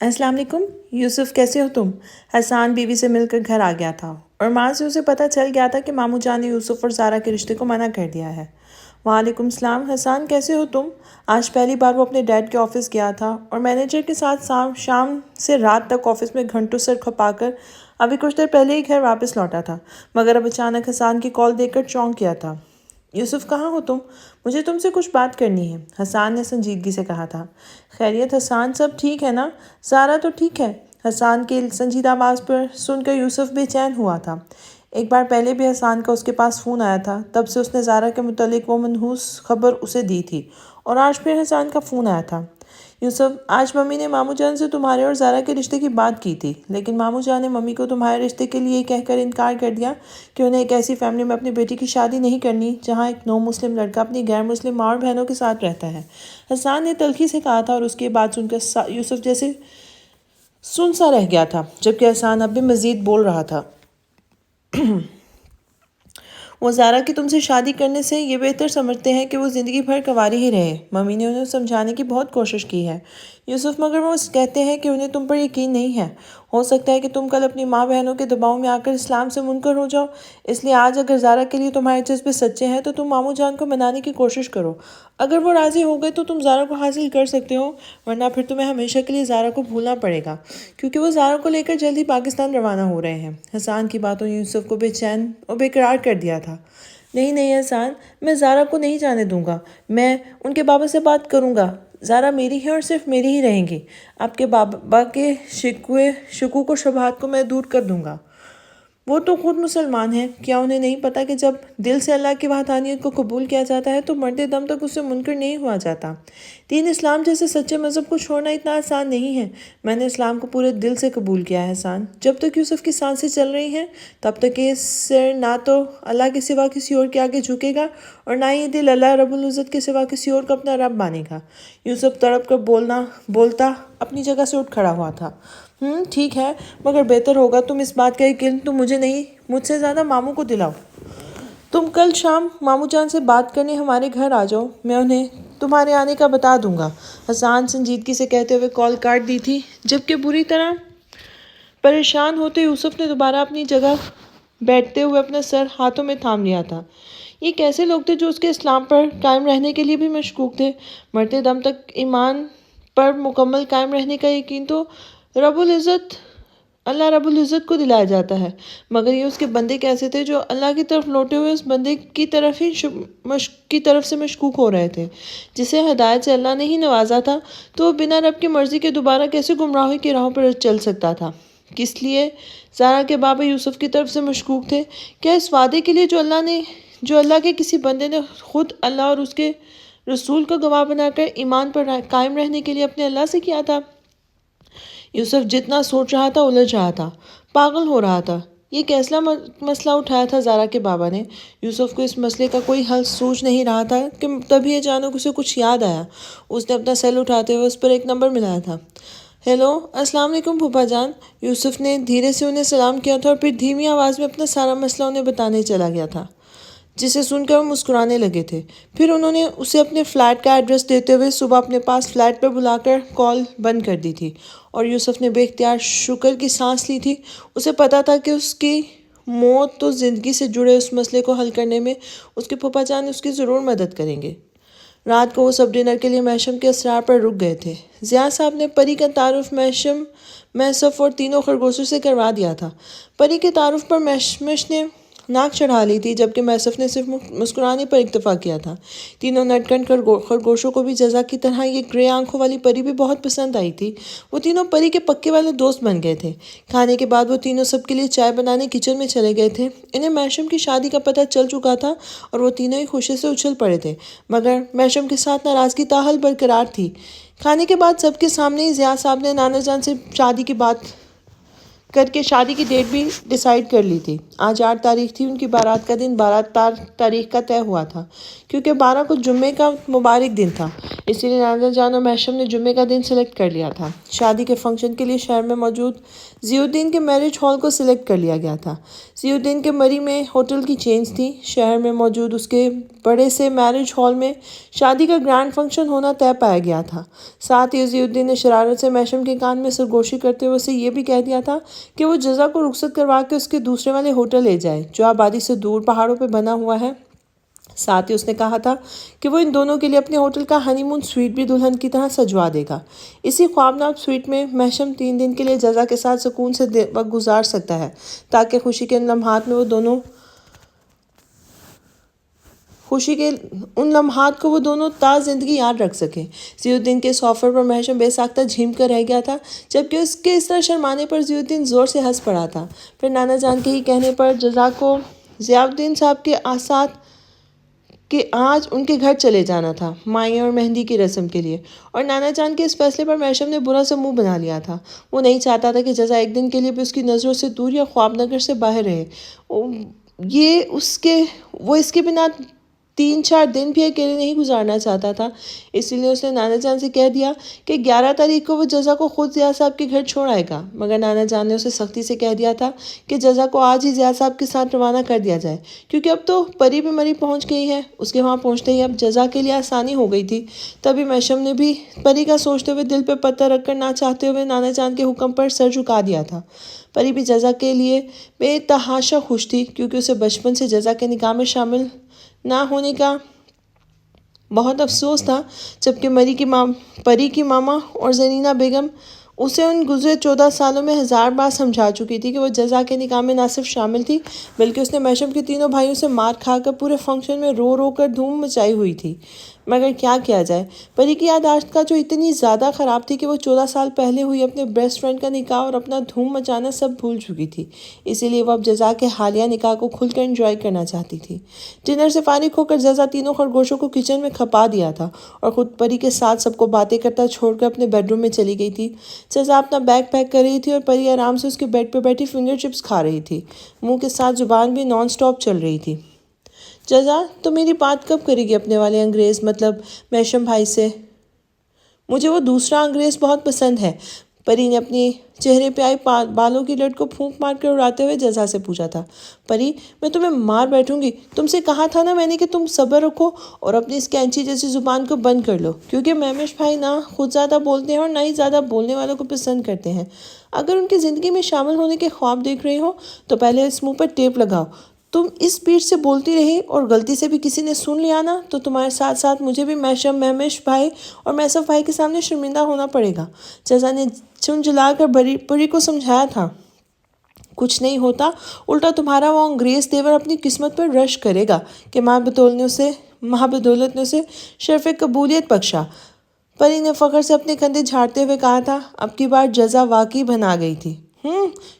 السلام علیکم یوسف، کیسے ہو تم؟ حسان بیوی سے مل کر گھر آ گیا تھا اور ماں سے اسے پتہ چل گیا تھا کہ ماموں جان نے یوسف اور زارا کے رشتے کو منع کر دیا ہے۔ وعلیکم السلام حسان، کیسے ہو تم؟ آج پہلی بار وہ اپنے ڈیڈ کے آفس گیا تھا اور مینیجر کے ساتھ شام سے رات تک آفس میں گھنٹوں سر کھپا کر ابھی کچھ دیر پہلے ہی گھر واپس لوٹا تھا، مگر اب اچانک حسان کی کال دیکھ کر چونک گیا تھا۔ یوسف، کہاں ہو تم؟ مجھے تم سے کچھ بات کرنی ہے، حسان نے سنجیدگی سے کہا تھا۔ خیریت حسان، سب ٹھیک ہے نا؟ زارا تو ٹھیک ہے؟ حسان کی سنجیدہ آواز پر سن کر یوسف بے چین ہوا تھا۔ ایک بار پہلے بھی حسان کا اس کے پاس فون آیا تھا، تب سے اس نے زارا کے متعلق وہ منحوس خبر اسے دی تھی، اور آج پھر حسان کا فون آیا تھا۔ یوسف، آج ممی نے ماموں جان سے تمہارے اور زارا کے رشتے کی بات کی تھی، لیکن ماموں جان نے ممی کو تمہارے رشتے کے لیے کہہ کر انکار کر دیا کہ انہیں ایک ایسی فیملی میں اپنی بیٹی کی شادی نہیں کرنی جہاں ایک نو مسلم لڑکا اپنی غیر مسلم ماں اور بہنوں کے ساتھ رہتا ہے۔ حسان نے تلخی سے کہا تھا، اور اس کی بات سن کر یوسف جیسے سن سا رہ گیا تھا، جبکہ حسان اب بھی مزید بول رہا تھا۔ وہ زارا کی تم سے شادی کرنے سے یہ بہتر سمجھتے ہیں کہ وہ زندگی بھر کنواری ہی رہے۔ ممی نے انہیں سمجھانے کی بہت کوشش کی ہے یوسف، مگر وہ کہتے ہیں کہ انہیں تم پر یقین نہیں ہے۔ ہو سکتا ہے کہ تم کل اپنی ماں بہنوں کے دباؤ میں آ کر اسلام سے منکر ہو جاؤ، اس لیے آج اگر زارا کے لیے تمہارے جذبے سچے ہیں تو تم ماموں جان کو منانے کی کوشش کرو۔ اگر وہ راضی ہو گئے تو تم زارا کو حاصل کر سکتے ہو، ورنہ پھر تمہیں ہمیشہ کے لیے زارا کو بھولنا پڑے گا، کیونکہ وہ زارا کو لے کر جلد ہی پاکستان روانہ ہو رہے ہیں۔ حسان کی باتوں نے یوسف کو بے چین اور بے قرار کر دیا تھا۔ نہیں نہیں حسان، میں زارا کو نہیں جانے دوں گا، میں ان کے بابا سے بات کروں گا۔ زارا میری ہے اور صرف میری ہی رہیں گی۔ آپ کے بابا کے شکوک و شبہات کو میں دور کر دوں گا۔ وہ تو خود مسلمان ہیں، کیا انہیں نہیں پتا کہ جب دل سے اللہ کی وحدانیت کو قبول کیا جاتا ہے تو مرتے دم تک اسے منکر نہیں ہوا جاتا۔ دین اسلام جیسے سچے مذہب کو چھوڑنا اتنا آسان نہیں ہے۔ میں نے اسلام کو پورے دل سے قبول کیا ہے حسان۔ جب تک یوسف کی سانسیں چل رہی ہیں تب تک یہ سر نہ تو اللہ کے سوا کسی اور کے آگے جھکے گا اور نہ ہی دل اللہ رب العزت کے سوا کسی اور کو اپنا رب مانے گا۔ یوسف تڑپ کر بولتا اپنی جگہ سے اٹھ کھڑا ہوا تھا۔ ٹھیک ہے، مگر بہتر ہوگا تم اس بات کا یقین تم مجھے نہیں، مجھ سے زیادہ ماموں کو دلاؤ۔ تم کل شام ماموں جان سے بات کرنے ہمارے گھر آ جاؤ، میں انہیں تمہارے آنے کا بتا دوں گا۔ حسان سنجیدگی سے کہتے ہوئے کال کاٹ دی تھی، جبکہ بری طرح پریشان ہوتے یوسف نے دوبارہ اپنی جگہ بیٹھتے ہوئے اپنا سر ہاتھوں میں تھام لیا تھا۔ یہ کیسے لوگ تھے جو اس کے اسلام پر قائم رہنے کے لیے بھی مشکوک تھے؟ مرتے دم تک ایمان پر مکمل قائم رہنے کا یقین تو اللہ رب العزت کو دلایا جاتا ہے، مگر یہ اس کے بندے کیسے تھے جو اللہ کی طرف لوٹے ہوئے اس بندے کی طرف سے مشکوک ہو رہے تھے، جسے ہدایت سے اللہ نے ہی نوازا تھا، تو وہ بنا رب کی مرضی کے دوبارہ کیسے گمراہی کی راہوں پر چل سکتا تھا؟ کس لیے زارا کے بابا یوسف کی طرف سے مشکوک تھے؟ کیا اس وعدے کے لیے جو اللہ کے کسی بندے نے خود اللہ اور اس کے رسول کو گواہ بنا کر ایمان پر قائم رہنے کے لیے اپنے اللہ سے کیا تھا؟ یوسف جتنا سوچ رہا تھا الجھ رہا تھا، پاگل ہو رہا تھا۔ یہ کیسا مسئلہ اٹھایا تھا زارا کے بابا نے؟ یوسف کو اس مسئلے کا کوئی حل سوچ نہیں رہا تھا کہ تبھی اچانک اسے کچھ یاد آیا۔ اس نے اپنا سیل اٹھاتے ہوئے اس پر ایک نمبر ملایا تھا۔ ہیلو، السلام علیکم پھوپھا جان۔ یوسف نے دھیرے سے انہیں سلام کیا تھا اور پھر دھیمی آواز میں اپنا سارا مسئلہ انہیں بتانے چلا گیا تھا، جسے سن کر وہ مسکرانے لگے تھے۔ پھر انہوں نے اسے اپنے فلیٹ کا ایڈریس دیتے ہوئے صبح اپنے پاس فلیٹ پر بلا کر کال بند کر دی تھی، اور یوسف نے بے اختیار شکر کی سانس لی تھی۔ اسے پتا تھا کہ اس کی موت تو زندگی سے جڑے اس مسئلے کو حل کرنے میں اس کے پھوپھا جان اس کی ضرور مدد کریں گے۔ رات کو وہ سب ڈنر کے لیے میشم کے اسرار پر رک گئے تھے۔ ضیاء صاحب نے پری کا تعارف میسف اور تینوں خرگوشوں سے کروا دیا تھا۔ پری کے تعارف پر میشمش نے ناک چڑھا لی تھی، جبکہ میسف نے صرف مسکرانے پر اکتفا کیا تھا۔ تینوں نٹکھٹ خرگوشوں کو بھی جزا کی طرح یہ گرے آنکھوں والی پری بھی بہت پسند آئی تھی۔ وہ تینوں پری کے پکے والے دوست بن گئے تھے۔ کھانے کے بعد وہ تینوں سب کے لیے چائے بنانے کچن میں چلے گئے تھے۔ انہیں میشم کی شادی کا پتہ چل چکا تھا اور وہ تینوں ہی خوشی سے اچھل پڑے تھے، مگر میشم کے ساتھ ناراضگی تاحال برقرار تھی۔ کھانے کے بعد سب کے سامنے ہی ضیاء صاحب نے نانا جان سے شادی کی بات کر کے شادی کی ڈیٹ بھی ڈیسائیڈ کر لی تھی۔ آج 8 تاریخ تھی، ان کی بارات کا دن 12 تاریخ کا طے ہوا تھا، کیونکہ 12 کو جمعے کا مبارک دن تھا، اسی لیے نانا جان اور محشم نے جمعے کا دن سلیکٹ کر لیا تھا۔ شادی کے فنکشن کے لیے شہر میں موجود ضیاء الدین کے میرج ہال کو سلیکٹ کر لیا گیا تھا۔ ضیاء الدین کے مری میں ہوٹل کی چینز تھی۔ شہر میں موجود اس کے بڑے سے میرج ہال میں شادی کا گرانڈ فنکشن ہونا طے پایا گیا تھا۔ ساتھ ہی ضیاء الدین نے شرارت سے محشم کے کان میں سرگوشی کرتے ہوئے اسے یہ بھی کہہ دیا تھا کہ وہ جزا کو رخصت کروا کے اس کے دوسرے والے ہوٹل لے جائے جو آبادی سے دور پہاڑوں پہ بنا ہوا ہے۔ ساتھ ہی اس نے کہا تھا کہ وہ ان دونوں کے لیے اپنے ہوٹل کا ہنی مون سویٹ بھی دلہن کی طرح سجوا دے گا۔ اسی خوابناک سویٹ میں محشم 3 دن کے لیے جزا کے ساتھ سکون سے وقت گزار سکتا ہے، تاکہ خوشی کے ان لمحات کو وہ دونوں تا زندگی یاد رکھ سکیں۔ ضیاء الدین کے اس آفر پر محشم بے ساختہ جھیم کر رہ گیا تھا، جبکہ اس کے اس طرح شرمانے پر ضیاء الدین زور سے ہنس پڑا تھا۔ پھر نانا جان کے ہی کہنے پر جزا کو ضیاء الدین صاحب کے ساتھ کہ آج ان کے گھر چلے جانا تھا مائیں اور مہندی کی رسم کے لیے، اور نانا جان کے اس فیصلے پر محشم نے برا سا منہ بنا لیا تھا۔ وہ نہیں چاہتا تھا کہ جزا ایک دن کے لیے بھی اس کی نظروں سے دور یا خواب نگر سے باہر رہے۔ وہ اس کے بنا 3-4 دن بھی اکیلے نہیں گزارنا چاہتا تھا، اسی لیے اس نے نانا جان سے کہہ دیا کہ 11 تاریخ کو وہ جزا کو خود ضیاء صاحب کے گھر چھوڑ آئے گا، مگر نانا جان نے اسے سختی سے کہہ دیا تھا کہ جزا کو آج ہی ضیاء صاحب کے ساتھ روانہ کر دیا جائے، کیونکہ اب تو پری بھی مری پہنچ گئی ہے۔ اس کے وہاں پہنچتے ہی اب جزا کے لیے آسانی ہو گئی تھی۔ تبھی محشم نے بھی پری کا سوچتے ہوئے دل پہ پتھر رکھ کر نہ چاہتے ہوئے نانا جان کے حکم پر سر جھکا دیا تھا۔ پری بھی جزا کے لیے بے تحاشا خوش تھی، کیونکہ اسے بچپن سے جزا کے نکاح میں شامل نہ ہونے کا بہت افسوس تھا، جبکہ پری کی ماما اور زرینہ بیگم اسے ان گزرے 14 سالوں میں 1000 بار سمجھا چکی تھی کہ وہ جزا کے نکاح میں نہ صرف شامل تھی، بلکہ اس نے محشم کے تینوں بھائیوں سے مار کھا کر پورے فنکشن میں رو رو کر دھوم مچائی ہوئی تھی۔ مگر کیا جائے، پری کی یادداشت کا جو اتنی زیادہ خراب تھی کہ وہ 14 سال پہلے ہوئی اپنے بیسٹ فرینڈ کا نکاح اور اپنا دھوم مچانا سب بھول چکی تھی، اسی لیے وہ اب جزا کے حالیہ نکاح کو کھل کر انجوائے کرنا چاہتی تھی۔ ڈنر سے فارغ ہو کر جزا تینوں خرگوشوں کو کچن میں کھپا دیا تھا اور خود پری کے ساتھ سب کو باتیں کرتا چھوڑ کر اپنے بیڈ روم میں چلی گئی تھی۔ جزا اپنا بیگ پیک کر رہی تھی اور پری آرام سے اس کے بیڈ پہ بیٹھی فنگر چپس کھا رہی تھی، منہ کے ساتھ زبان بھی نان سٹاپ چل رہی تھی۔ جزا، تو میری بات کب کرے گی اپنے والے انگریز مطلب محشم بھائی سے؟ مجھے وہ دوسرا انگریز بہت پسند ہے، پری نے اپنی چہرے پہ آئی بالوں کی لٹ کو پھونک مار کر اڑاتے ہوئے جزا سے پوچھا تھا۔ پری، میں تمہیں مار بیٹھوں گی، تم سے کہا تھا نا میں نے کہ تم صبر رکھو اور اپنی اس کینچی جیسی زبان کو بند کر لو، کیونکہ مہمش بھائی نہ خود زیادہ بولتے ہیں اور نہ ہی زیادہ بولنے والوں کو پسند کرتے ہیں۔ اگر ان کی زندگی میں شامل ہونے کے خواب دیکھ رہے ہو تو پہلے اس منہ پر ٹیپ لگاؤ۔ تم اس اسپیڈ سے بولتی رہی اور غلطی سے بھی کسی نے سن لیا نا تو تمہارے ساتھ ساتھ مجھے بھی مہمش بھائی اور محسف بھائی کے سامنے شرمندہ ہونا پڑے گا۔ جزا نے جھنجھلا کر پری کو سمجھایا تھا، کچھ نہیں ہوتا، الٹا تمہارا وہ انگریز دیور اپنی قسمت پر رش کرے گا کہ ماں بدولت نے اسے شرف قبولیت بخشا۔ پری نے فخر سے اپنے کندھے جھاڑتے ہوئے کہا تھا۔ اب کی بار جزا واقعی بنا گئی تھی۔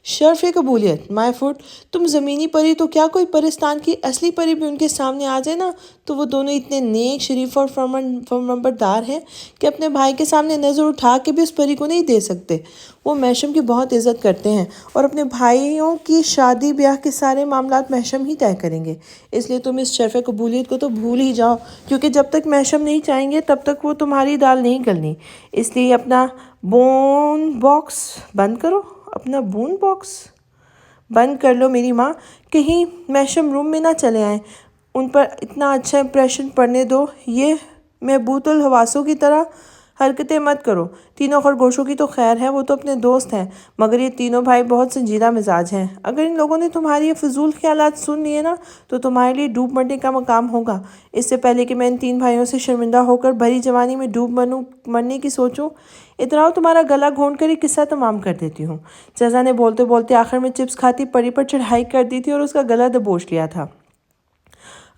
شرف قبولیت، مائی فوٹ، تم زمینی پری تو کیا کوئی پرستان کی اصلی پری بھی ان کے سامنے آ جائے نا تو وہ دونوں اتنے نیک، شریف اور فرمانبردار ہیں کہ اپنے بھائی کے سامنے نظر اٹھا کے بھی اس پری کو نہیں دے سکتے۔ وہ محشم کی بہت عزت کرتے ہیں اور اپنے بھائیوں کی شادی بیاہ کے سارے معاملات محشم ہی طے کریں گے، اس لیے تم اس شرف قبولیت کو تو بھول ہی جاؤ، کیونکہ جب تک محشم نہیں چاہیں گے تب تک وہ تمہاری دال نہیں گلنی۔ اس لیے اپنا بون باکس بند کر لو میری ماں، کہیں محشم روم میں نہ چلے آئیں، ان پر اتنا اچھا امپریشن پڑنے دو، یہ محبوط الحواسوں کی طرح حرکتیں مت کرو۔ تینوں خرگوشوں کی تو خیر ہے، وہ تو اپنے دوست ہیں، مگر یہ تینوں بھائی بہت سنجیدہ مزاج ہیں۔ اگر ان لوگوں نے تمہاری یہ فضول خیالات سن لیے نا تو تمہارے لیے ڈوب مرنے کا مقام ہوگا۔ اس سے پہلے کہ میں ان 3 بھائیوں سے شرمندہ ہو کر بھری جوانی میں ڈوب مرنے کی سوچوں، اتراؤ تمہارا گلا گھونٹ کر یہ قصہ تمام کر دیتی ہوں۔ جزا نے بولتے بولتے آخر میں چپس کھاتی پری پر چڑھائی کر دی تھی اور اس کا گلا دبوچ لیا تھا۔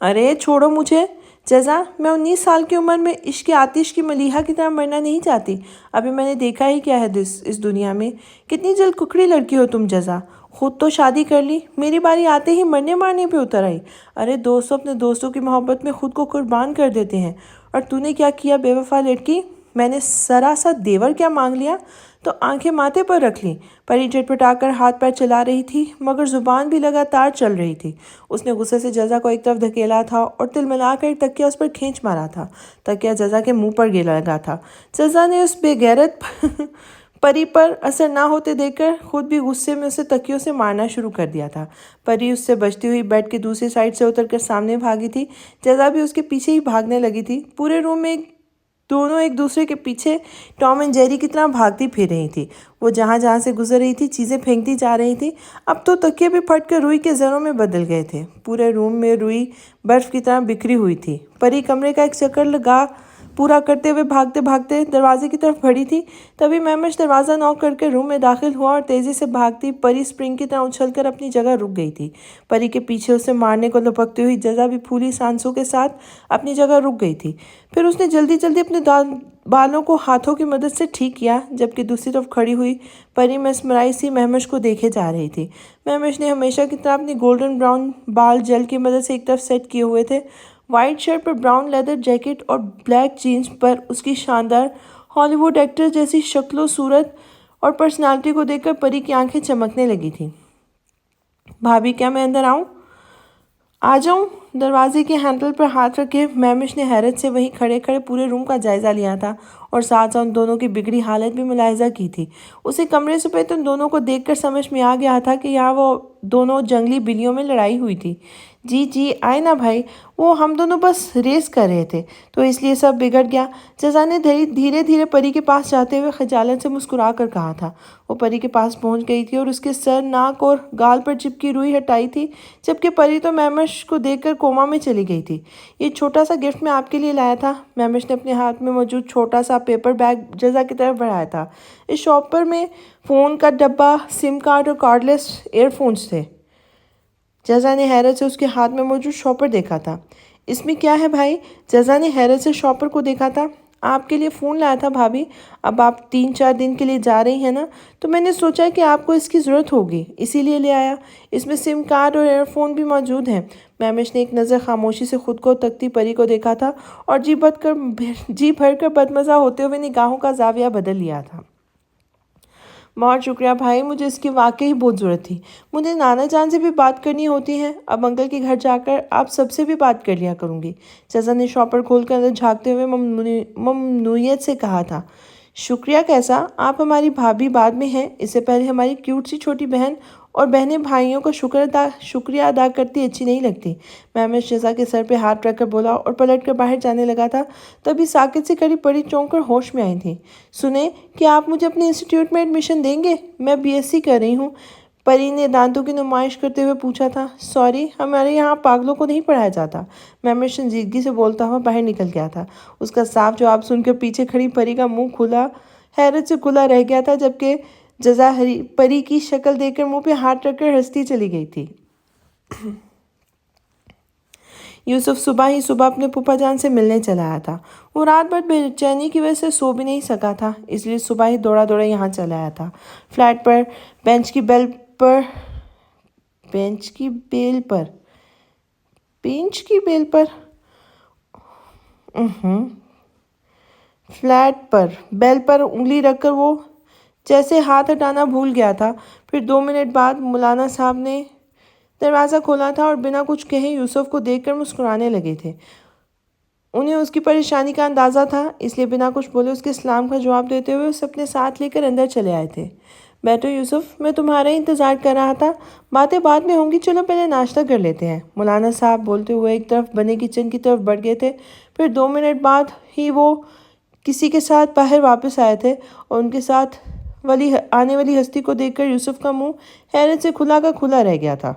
ارے چھوڑو مجھے جزا، میں 19 سال کی عمر میں عشق آتش کی ملیحہ کی طرح مرنا نہیں چاہتی۔ ابھی میں نے دیکھا ہی کیا ہے اس دنیا میں، کتنی جلد ککڑی لڑکی ہو تم جزا، خود تو شادی کر لی، میری باری آتے ہی مرنے مارنے پہ اتر آئی۔ ارے دوستوں اپنے دوستوں کی محبت میں خود کو قربان کر دیتے ہیں، اور تو نے کیا کیا بے وفا لڑکی؟ میں نے ذرا سا دیور کیا مانگ لیا؟ تو آنکھیں ماتھے پر رکھ لیں۔ پری جھٹپٹا کر ہاتھ پیر چلا رہی تھی مگر زبان بھی لگاتار چل رہی تھی۔ اس نے غصے سے جزا کو ایک طرف دھکیلا تھا اور تل ملا کر ایک تکیہ اس پر کھینچ مارا تھا۔ تکیہ جزا کے منہ پر گر لگا تھا۔ جزا نے اس بے غیرت پری پر اثر نہ ہوتے دیکھ کر خود بھی غصے میں اسے تکیوں سے مارنا شروع کر دیا تھا۔ پری اس سے بچتی ہوئی بیڈ کی دوسری سائڈ سے اتر کر سامنے بھاگی تھی۔ جزا بھی اس کے پیچھے ہی بھاگنے لگی تھی۔ پورے روم میں دونوں ایک دوسرے کے پیچھے ٹام اینڈ جیری کی طرح بھاگتی پھر رہی تھی۔ وہ جہاں جہاں سے گزر رہی تھی چیزیں پھینکتی جا رہی تھی۔ اب تو تکیے بھی پھٹ کر روئی کے ذروں میں بدل گئے تھے۔ پورے روم میں روئی برف کی طرح بکھری ہوئی تھی۔ پری کمرے کا ایک چکر لگا پورا کرتے ہوئے بھاگتے بھاگتے دروازے کی طرف بڑھی تھی۔ تبھی مہمش دروازہ نوک کر کے روم میں داخل ہوا اور تیزی سے بھاگتی پری اسپرنگ کی طرح اچھل کر اپنی جگہ رک گئی تھی۔ پری کے پیچھے اسے مارنے کو لپکتی ہوئی جزا بھی پھولی سانسوں کے ساتھ اپنی جگہ رک گئی تھی۔ پھر اس نے جلدی جلدی اپنے بالوں کو ہاتھوں کی مدد سے ٹھیک کیا، جبکہ دوسری طرف کھڑی ہوئی پری مسمرائی سی مہمش کو دیکھے جا رہی تھی۔ مہمش نے ہمیشہ کی طرح اپنی گولڈن براؤن بال جیل کی مدد سے ایک طرف سیٹ کیے ہوئے تھے۔ وائٹ شرٹ پر براؤن لیدر جیکٹ اور بلیک جینز پر اس کی شاندار ہالی ووڈ ایکٹر جیسی شکل و صورت اور پرسنالٹی کو دیکھ کر پری کی آنکھیں چمکنے لگی تھیں۔ بھابھی کیا میں اندر آؤں؟ آ جاؤں؟ دروازے کے ہینڈل پر ہاتھ رکھے مہمش نے حیرت سے وہیں کھڑے کھڑے پورے روم کا جائزہ لیا تھا اور ساتھ ساتھ ان دونوں کی بگڑی حالت بھی ملاحظہ کی تھی۔ اسے کمرے سے پہلے ان دونوں کو دیکھ کر سمجھ میں آ گیا تھا کہ یہاں وہ دونوں جنگلی بلیوں میں لڑائی ہوئی تھی۔ جی آئے نا بھائی، وہ ہم دونوں بس ریس کر رہے تھے تو اس لیے سب بگڑ گیا، جزا نے دھیرے دھیرے پری کے پاس جاتے ہوئے خجالت سے مسکرا کر کہا تھا۔ وہ پری کے پاس پہنچ گئی تھی اور اس کے سر، ناک اور گال پر چپکی روئی ہٹائی تھی، جبکہ پری تو مہمش کو دیکھ کر کوما میں چلی گئی تھی۔ یہ چھوٹا سا گفٹ میں آپ کے لیے لایا تھا۔ مہمش نے اپنے ہاتھ میں موجود چھوٹا سا پیپر بیگ جزا کی طرف بڑھایا تھا۔ اس شاپ پر میں فون کا ڈبہ، سم کارڈ اور کارڈ لیس ایئر فونز تھے۔ جزا نے حیرت سے اس کے ہاتھ میں موجود شاپر دیکھا تھا۔ اس میں کیا ہے بھائی؟ جزا نے حیرت سے شاپر کو دیکھا تھا۔ آپ کے لیے فون لایا تھا بھابھی، اب آپ 3-4 دن کے لیے جا رہی ہیں نا، تو میں نے سوچا کہ آپ کو اس کی ضرورت ہوگی، اسی لیے لے آیا۔ اس میں سم کارڈ اور ایئر فون بھی موجود ہیں۔ مہمش نے ایک نظر خاموشی سے خود کو تکتی پری کو دیکھا تھا اور جی بھر کر بدمزہ ہوتے ہوئے نگاہوں کا زاویہ بدل لیا تھا۔ بہت شکریہ بھائی، مجھے اس کی واقعی بہت ضرورت تھی۔ مجھے نانا جان سے بھی بات کرنی ہوتی ہے، اب انکل کے گھر جا کر آپ سب سے بھی بات کر لیا کروں گی۔ جزا نے شاپر کھول کر اندر جھانکتے ہوئے ممنوعیت سے کہا تھا۔ شکریہ کیسا، آپ ہماری بھابھی بعد میں ہیں، اس سے پہلے ہماری کیوٹ سی چھوٹی بہن اور بہنیں بھائیوں کا شکریہ ادا کرتی اچھی نہیں لگتی۔ مہمش جزا کے سر پہ ہاتھ رکھ کر بولا اور پلٹ کر باہر جانے لگا تھا۔ تبھی ساکت سے کھڑی پری چونک کر ہوش میں آئی تھی۔ سنیں، کیا آپ مجھے اپنے انسٹیٹیوٹ میں ایڈمیشن دیں گے؟ میں BSc کر رہی ہوں، پری نے دانتوں کی نمائش کرتے ہوئے پوچھا تھا۔ سوری، ہمارے یہاں پاگلوں کو نہیں پڑھایا جاتا۔ مہمش سنجیدگی سے بولتا ہوا باہر نکل گیا تھا۔ اس کا صاف جواب سن کر پیچھے کھڑی پری کا منہ کھلا حیرت سے کھلا رہ گیا تھا، جبکہ جزا پری کی شکل دیکھ کر منہ پہ ہاتھ رکھ کر ہنستی چلی گئی تھی۔ یوسف صبح ہی اپنے پھوپھا جان سے ملنے چلا آیا تھا۔ وہ رات بھر بے چینی کی وجہ سے سو بھی نہیں سکا تھا، اس لیے صبح ہی دوڑا یہاں چلا آیا تھا۔ فلیٹ پر بینچ کی بیل پر انگلی رکھ کر وہ جیسے ہاتھ ہٹانا بھول گیا تھا۔ پھر 2 منٹ بعد مولانا صاحب نے دروازہ کھولا تھا اور بنا کچھ کہے یوسف کو دیکھ کر مسکرانے لگے تھے۔ انہیں اس کی پریشانی کا اندازہ تھا، اس لیے بنا کچھ بولے اس کے سلام کا جواب دیتے ہوئے اسے اپنے ساتھ لے کر اندر چلے آئے تھے۔ بیٹھو یوسف، میں تمہارا انتظار کر رہا تھا، باتیں بعد میں ہوں گی، چلو پہلے ناشتہ کر لیتے ہیں، مولانا صاحب بولتے ہوئے ایک طرف بنے کچن کی طرف بڑھ گئے تھے۔ پھر 2 منٹ بعد ہی وہ کسی کے ساتھ باہر واپس آئے تھے اور ان کے ساتھ آنے والی ہستی کو دیکھ کر یوسف کا منہ حیرت سے کھلا کا کھلا رہ گیا تھا۔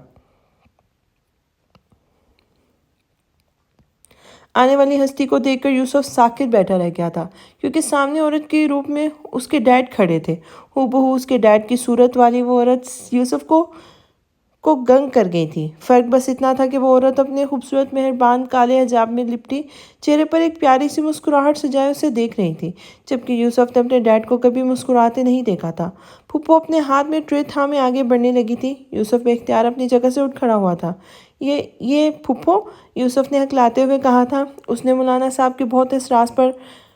آنے والی ہستی کو دیکھ کر یوسف ساکت بیٹھا رہ گیا تھا، کیونکہ سامنے عورت کے روپ میں اس کے ڈیڈ کھڑے تھے۔ ہو بہو اس کے ڈیڈ کی صورت والی وہ عورت یوسف کو گنگ کر گئی تھی۔ فرق بس اتنا تھا کہ وہ عورت اپنے خوبصورت مہربان کالے حجاب میں لپٹی چہرے پر ایک پیاری سی مسکراہٹ سجائے اسے دیکھ رہی تھی، جبکہ یوسف نے اپنے ڈیڈ کو کبھی مسکراتے نہیں دیکھا تھا۔ پھوپھو اپنے ہاتھ میں ٹرے تھامے آگے بڑھنے لگی تھی۔ یوسف بے اختیار اپنی جگہ سے اٹھ کھڑا ہوا تھا۔ یہ پھوپھو، یوسف نے ہکلاتے ہوئے کہا تھا۔ اس نے مولانا صاحب کے بہت اصرار پر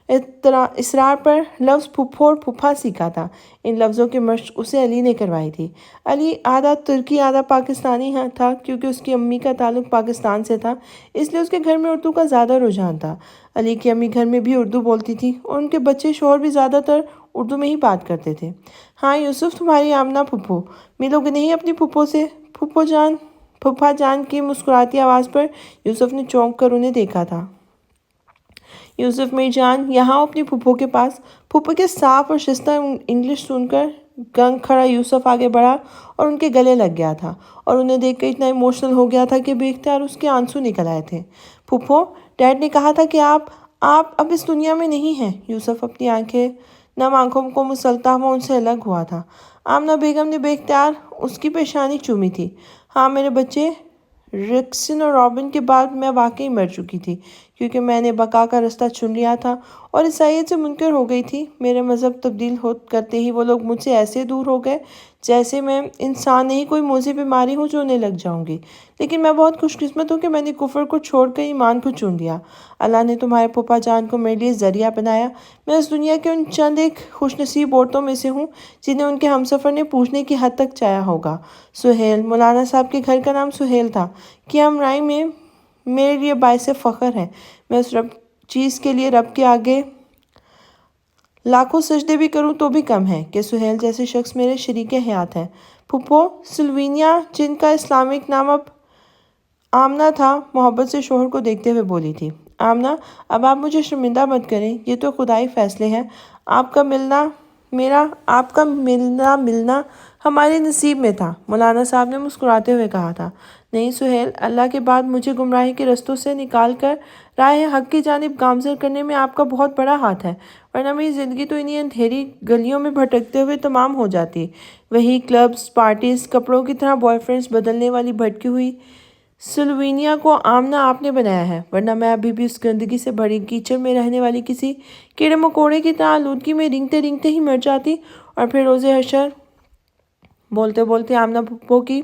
اسرار پر لفظ پھپھو اور پھپھا سیکھا تھا۔ ان لفظوں کی مشق اسے علی نے کروائی تھی۔ علی آدھا ترکی آدھا پاکستانی تھا، کیونکہ اس کی امی کا تعلق پاکستان سے تھا، اس لیے اس کے گھر میں اردو کا زیادہ رجحان تھا۔ علی کی امی گھر میں بھی اردو بولتی تھی اور ان کے بچے شوہر بھی زیادہ تر اردو میں ہی بات کرتے تھے۔ ہاں یوسف، تمہاری آمنہ پھپھو، ملو گے نہیں اپنی پھپھو سے؟ پھپھا جان کی مسکراتی آواز پر یوسف نے چونک کر انہیں دیکھا تھا۔ یوسف میری جان، یہاں اپنی پھپھو کے پاس۔ پھپھو کے صاف اور شستہ انگلش سن کر گنگ کھڑا یوسف آگے بڑھا اور ان کے گلے لگ گیا تھا، اور انہیں دیکھ کر اتنا ایموشنل ہو گیا تھا کہ بے اختیار اس کے آنسو نکل آئے تھے۔ پھپھو، ڈیڈ نے کہا تھا کہ آپ اب اس دنیا میں نہیں ہیں۔ یوسف اپنی نم آنکھوں کو مسلتا ہوا ان سے الگ ہوا تھا۔ آمنہ بیگم نے بے اختیار اس کی پیشانی چومی تھی۔ ہاں میرے بچے، رکسن اور رابن کے بعد میں واقعی مر چکی تھی، کیونکہ میں نے بقا کا رستہ چن لیا تھا اور عیسائیت سے منکر ہو گئی تھی۔ میرے مذہب تبدیل کرتے ہی وہ لوگ مجھ سے ایسے دور ہو گئے جیسے میں انسان نہیں کوئی موذی بیماری ہوں جو انہیں لگ جاؤں گی۔ لیکن میں بہت خوش قسمت ہوں کہ میں نے کفر کو چھوڑ کر ایمان کو چن لیا۔ اللہ نے تمہارے پھپھا جان کو میرے لیے ذریعہ بنایا۔ میں اس دنیا کے ان چند ایک خوش نصیب عورتوں میں سے ہوں جنہیں ان کے ہمسفر نے پوچھنے کی حد تک چاہا ہوگا۔ سہیل، مولانا صاحب کے گھر کا نام سہیل تھا۔ قیام رائی میں میرے لیے باعث فخر ہے۔ میں اس چیز کے لیے رب کے آگے لاکھوں سجدے بھی کروں تو بھی کم ہے کہ سہیل جیسے شخص میرے شریک حیات ہے۔ پھپھو، سلوینیا، جن کا اسلامک نام اب آمنہ تھا، محبت سے شوہر کو دیکھتے ہوئے بولی تھی۔ آمنہ، اب آپ مجھے شرمندہ مت کریں، یہ تو خدائی فیصلے ہیں۔ آپ کا ملنا ہمارے نصیب میں تھا، مولانا صاحب نے مسکراتے ہوئے کہا تھا۔ نہیں سہیل، اللہ کے بعد مجھے گمراہی کے رستوں سے نکال کر راہ حق کی جانب گامزن کرنے میں آپ کا بہت بڑا ہاتھ ہے، ورنہ میری زندگی تو انہی اندھیری گلیوں میں بھٹکتے ہوئے تمام ہو جاتی۔ وہی کلبز، پارٹیز، کپڑوں کی طرح بوائے فرینڈز بدلنے والی بھٹکی ہوئی سلوینیا کو آمنہ آپ نے بنایا ہے، ورنہ میں ابھی بھی اس گندگی سے بھری کیچڑ میں رہنے والی کسی کیڑے مکوڑے کی طرح آلودگی میں رینگتے ہی مر جاتی، اور پھر روز حشر۔ بولتے بولتے آمنہ پھپھو کی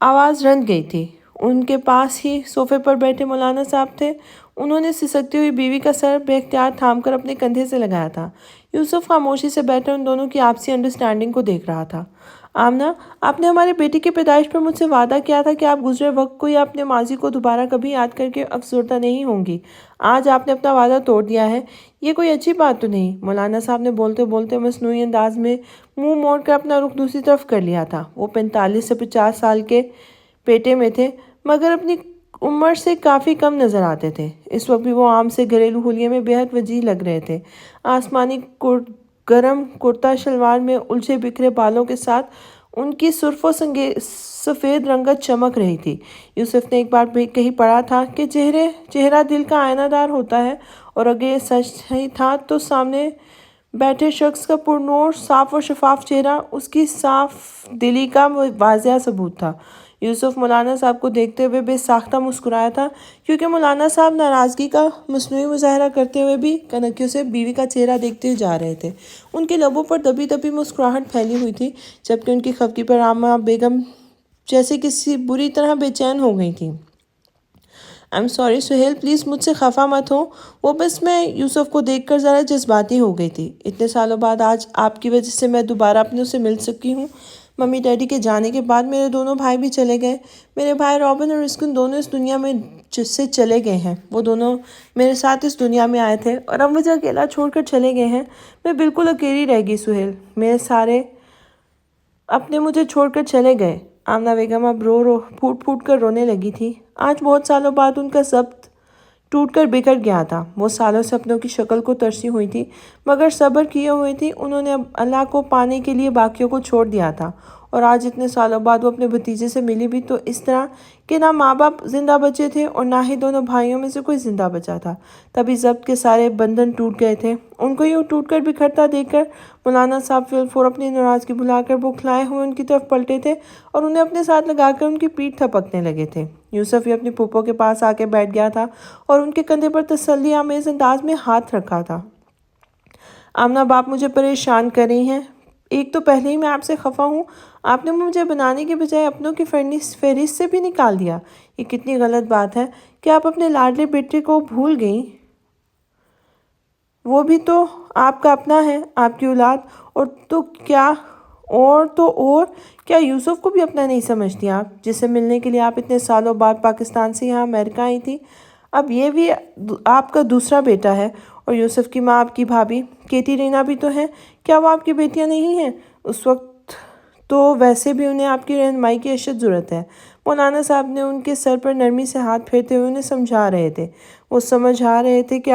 آواز رند گئی تھی۔ ان کے پاس ہی صوفے پر بیٹھے مولانا صاحب تھے۔ انہوں نے سسکتی ہوئی بیوی کا سر بے اختیار تھام کر اپنے کندھے سے لگایا تھا۔ یوسف خاموشی سے بیٹھا ان دونوں کی آپسی انڈرسٹینڈنگ کو دیکھ رہا تھا۔ آمنہ، آپ نے ہمارے بیٹی کی پیدائش پر مجھ سے وعدہ کیا تھا کہ آپ گزرے وقت کو یا اپنے ماضی کو دوبارہ کبھی یاد کر کے افسردہ نہیں ہوں گی۔ آج آپ نے اپنا وعدہ توڑ دیا ہے، یہ کوئی اچھی بات تو نہیں؟ مولانا صاحب نے بولتے بولتے مصنوعی انداز میں منہ موڑ کر اپنا رخ دوسری طرف کر لیا تھا۔ وہ 45 سے 50 سال کے پیٹے میں تھے، مگر اپنی عمر سے کافی کم نظر آتے تھے۔ اس وقت بھی وہ عام سے گھریلو حلیے میں بے حد وجیح لگ رہے تھے۔ آسمانی گرم کرتا شلوار میں الجھے بکھرے بالوں کے ساتھ ان کی سرخ و سفید رنگت چمک رہی تھی۔ یوسف نے ایک بار کہیں پڑھا تھا کہ چہرہ دل کا آئینہ دار ہوتا ہے، اور اگر یہ سچ ہی تھا تو سامنے بیٹھے شخص کا پرنور، صاف و شفاف چہرہ اس کی صاف دلی کا واضح ثبوت تھا۔ یوسف مولانا صاحب کو دیکھتے ہوئے بے ساختہ مسکرایا تھا، کیونکہ مولانا صاحب ناراضگی کا مصنوعی مظاہرہ کرتے ہوئے بھی کنکیوں سے بیوی کا چہرہ دیکھتے جا رہے تھے۔ ان کے لبوں پر دبی دبی مسکراہٹ پھیلی ہوئی تھی، جبکہ ان کی خفگی پر آمنہ بیگم جیسے کسی بری طرح بے چین ہو گئی تھی۔ I'm sorry سہیل، پلیز مجھ سے خفا مت ہو، وہ بس میں یوسف کو دیکھ کر ذرا جذباتی ہو گئی تھی۔ اتنے سالوں بعد آج آپ کی وجہ سے میں دوبارہ اپنے سے مل سکی ہوں۔ ممی ڈیڈی کے جانے کے بعد میرے دونوں بھائی بھی چلے گئے۔ میرے بھائی رابن اور رسکن دونوں اس دنیا میں سے چلے گئے ہیں۔ وہ دونوں میرے ساتھ اس دنیا میں آئے تھے اور اب مجھے اکیلا چھوڑ کر چلے گئے ہیں۔ میں بالکل اکیلی رہ گئی سہیل، میرے سارے اپنے مجھے چھوڑ کر چلے گئے۔ آمنہ بیگم اب پھوٹ کر رونے لگی تھی۔ آج بہت سالوں بعد ان کا ضبط ٹوٹ کر بکھر گیا تھا۔ وہ سالوں سے اپنوں کی شکل کو ترسی ہوئی تھی، مگر صبر کیے ہوئی تھی۔ انہوں نے اب اللہ کو پانے کے لیے باقیوں کو چھوڑ دیا تھا، اور آج اتنے سالوں بعد وہ اپنے بھتیجے سے ملی بھی تو اس طرح کہ نہ ماں باپ زندہ بچے تھے اور نہ ہی دونوں بھائیوں میں سے کوئی زندہ بچا تھا۔ تبھی ضبط کے سارے بندھن ٹوٹ گئے تھے۔ ان کو یوں ٹوٹ کر بکھرتا دیکھ کر مولانا صاحب فی الفور اپنی ناراضگی بھلا کر بوکھلائے ہوئے ان کی طرف پلٹے تھے اور انہیں اپنے ساتھ لگا کر ان کی پیٹھ تھپکنے لگے تھے۔ یوسف بھی اپنی پھپھو کے پاس آ کے بیٹھ گیا تھا اور ان کے کندھے پر تسلی آمیز انداز میں ہاتھ رکھا تھا۔ آمنہ، باپ مجھے پریشان کر رہی ہیں۔ ایک تو پہلے ہی میں آپ سے خفا ہوں، آپ نے مجھے بنانے کے بجائے اپنوں کی فہرست سے بھی نکال دیا۔ یہ کتنی غلط بات ہے کہ آپ اپنے لاڈلے بیٹے کو بھول گئیں۔ وہ بھی تو آپ کا اپنا ہے، آپ کی اولاد، اور کیا یوسف کو بھی اپنا نہیں سمجھتی آپ، جس سے ملنے کے لیے آپ اتنے سالوں بعد پاکستان سے یہاں امریکہ آئی تھی؟ اب یہ بھی آپ کا دوسرا بیٹا ہے، اور یوسف کی ماں آپ کی بھابھی کیتی رینا بھی تو ہیں، کیا وہ آپ کی بیٹیاں نہیں ہیں؟ اس وقت تو ویسے بھی انہیں آپ کی رہنمائی کی اشد ضرورت ہے۔ مولانا صاحب نے ان کے سر پر نرمی سے ہاتھ پھیرتے ہوئے انہیں سمجھا رہے تھے۔ وہ سمجھ رہے تھے کہ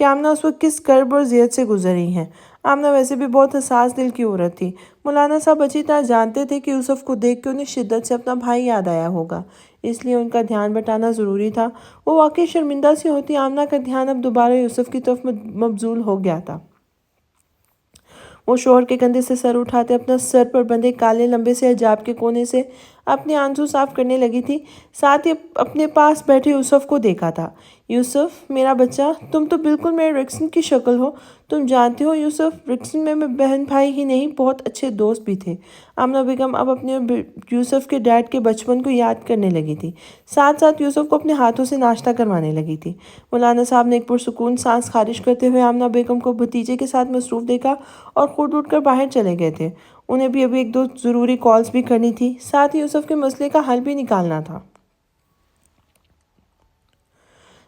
آمنہ اس وقت کس کرب اور ذلت سے گزر رہی ہیں۔ آمنہ ویسے بھی بہت حساس دل کی عورت تھی۔ مولانا صاحب اچھی طرح جانتے تھے کہ یوسف کو دیکھ کے انہیں شدت سے اپنا بھائی یاد آیا ہوگا، اس لیے ان کا دھیان بٹانا ضروری تھا۔ وہ واقعی شرمندہ سی ہوتی، آمنہ کا دھیان اب دوبارہ یوسف کی طرف مبذول ہو گیا تھا۔ وہ شوہر کے کندھے سے سر اٹھاتے اپنا سر پر بندھے کالے لمبے سے حجاب کے کونے سے اپنے آنسو صاف کرنے لگی تھی، ساتھ ہی اپنے پاس بیٹھے یوسف کو دیکھا تھا۔ یوسف میرا بچہ، تم تو بالکل میرے رکسن کی شکل ہو۔ تم جانتے ہو یوسف، رکسن میں بہن بھائی ہی نہیں، بہت اچھے دوست بھی تھے۔ آمنہ بیگم اب اپنے یوسف کے ڈیڈ کے بچپن کو یاد کرنے لگی تھی، ساتھ ساتھ یوسف کو اپنے ہاتھوں سے ناشتہ کروانے لگی تھی۔ مولانا صاحب نے ایک پرسکون سانس خارج کرتے ہوئے آمنہ بیگم کو بھتیجے کے ساتھ مصروف دیکھا اور خود اٹھ کر باہر چلے گئے تھے۔ انہیں بھی ابھی ایک دو ضروری کالز بھی کرنی تھی، ساتھ ہی یوسف کے مسئلے کا حل بھی نکالنا تھا۔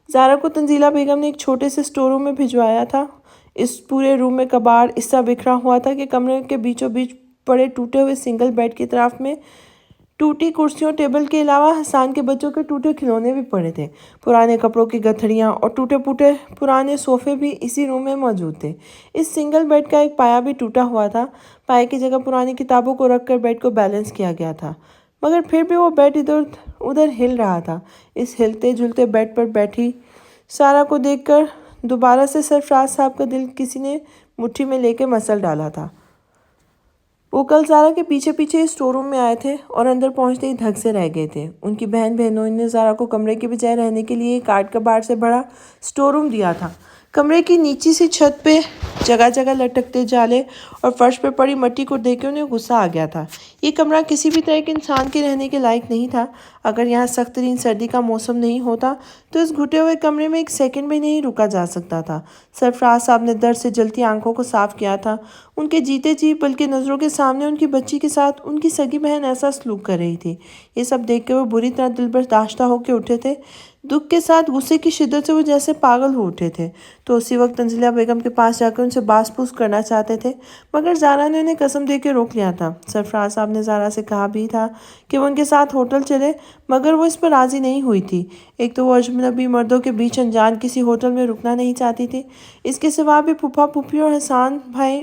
زارا کو تنزیلہ بیگم نے ایک چھوٹے سے سٹور روم میں بھجوایا تھا۔ اس پورے روم میں کباڑ اس طرح بکھرا ہوا تھا کہ کمرے کے بیچوں بیچ پڑے ٹوٹے ہوئے سنگل بیڈ کی طرف میں ٹوٹی کرسیوں ٹیبل کے علاوہ حسان کے بچوں کے ٹوٹے کھلونے بھی پڑے تھے۔ پرانے کپڑوں کی گٹھڑیاں اور ٹوٹے پھوٹے پرانے صوفے بھی اسی روم میں موجود تھے۔ اس سنگل بیڈ کا ایک پایا بھی ٹوٹا ہوا تھا، پائے کی جگہ پرانی کتابوں کو رکھ کر بیڈ کو بیلنس کیا گیا تھا، مگر پھر بھی وہ بیڈ ادھر ادھر ہل رہا تھا۔ اس ہلتے جھلتے بیڈ پر بیٹھی سارا کو دیکھ کر دوبارہ سے سرفراز صاحب کا دل کسی نے مٹھی میں لے کے مسل ڈالا تھا۔ وہ کل زارا کے پیچھے پیچھے اس سٹور روم میں آئے تھے اور اندر پہنچتے ہی دھک سے رہ گئے تھے۔ ان کی بہنوں نے زارا کو کمرے کے بجائے رہنے کے لیے ایک آرٹ کباڑ سے بڑا سٹور روم دیا تھا۔ کمرے کی نیچی سی چھت پہ جگہ جگہ لٹکتے جالے اور فرش پہ پڑی مٹی کو دیکھ کے انہیں غصہ آ گیا تھا۔ یہ کمرہ کسی بھی طرح کے انسان کے رہنے کے لائق نہیں تھا۔ اگر یہاں سخت ترین سردی کا موسم نہیں ہوتا تو اس گھٹے ہوئے کمرے میں ایک سیکنڈ بھی نہیں رکا جا سکتا تھا۔ سرفراز صاحب نے درد سے جلتی آنکھوں کو صاف کیا تھا۔ ان کے جیتے جی بلکہ نظروں کے سامنے ان کی بچی کے ساتھ ان کی سگی بہن ایسا سلوک کر رہی تھی۔ یہ سب دیکھ کے وہ بری طرح دل برداشتہ ہو کے اٹھے تھے۔ دکھ کے ساتھ غصے کی شدت سے وہ جیسے پاگل ہو اٹھے تھے، تو اسی وقت تنزیلہ بیگم کے پاس جا کر ان سے باس پوس کرنا چاہتے تھے، مگر زارا نے انہیں قسم دے کے روک لیا تھا۔ سرفراز صاحب نے زارا سے کہا بھی تھا کہ وہ ان کے ساتھ ہوٹل چلے، مگر وہ اس پر راضی نہیں ہوئی تھی۔ ایک تو وہ اجنبی مردوں کے بیچ انجان کسی ہوٹل میں رکنا نہیں چاہتی تھی، اس کے سوا بھی پھپھا پھوپھی اور حسان بھائی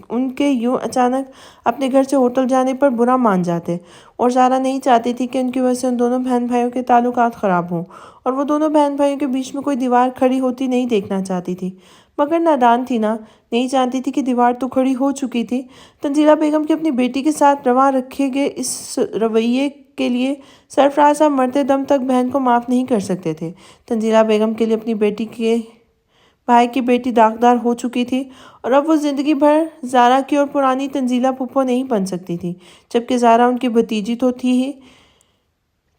ان کے یوں اچانک اپنے گھر سے ہوٹل جانے پر برا مان جاتے، اور زارا نہیں چاہتی تھی کہ ان کی وجہ سے ان دونوں بہن بھائیوں کے تعلقات خراب ہوں، اور وہ دونوں بہن بھائیوں کے بیچ میں کوئی دیوار کھڑی ہوتی نہیں دیکھنا چاہتی تھی، مگر نادان تھی نا، نہیں جانتی تھی کہ دیوار تو کھڑی ہو چکی تھی۔ تنزیلہ بیگم کی اپنی بیٹی کے ساتھ رواں رکھے گئے اس رویے کے لیے سرفراز صاحب مرتے دم تک بہن کو معاف نہیں کر سکتے تھے۔ تنزیلہ بیگم کے لیے اپنی بیٹی کے بھائی کی بیٹی داغدار ہو چکی تھی، اور اب وہ زندگی بھر زارا کی اور پرانی تنزیلہ پھپھو نہیں بن سکتی تھی، جبکہ زارا ان کی بھتیجی تو تھی ہی۔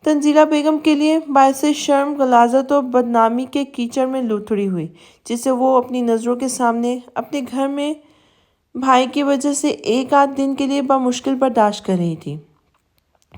تنزیلہ بیگم کے لیے باعث شرم، غلاظت اور بدنامی کے کیچڑ میں لتھڑی ہوئی، جسے وہ اپنی نظروں کے سامنے اپنے گھر میں بھائی کی وجہ سے ایک آدھ دن کے لیے بمشکل برداشت کر رہی تھی۔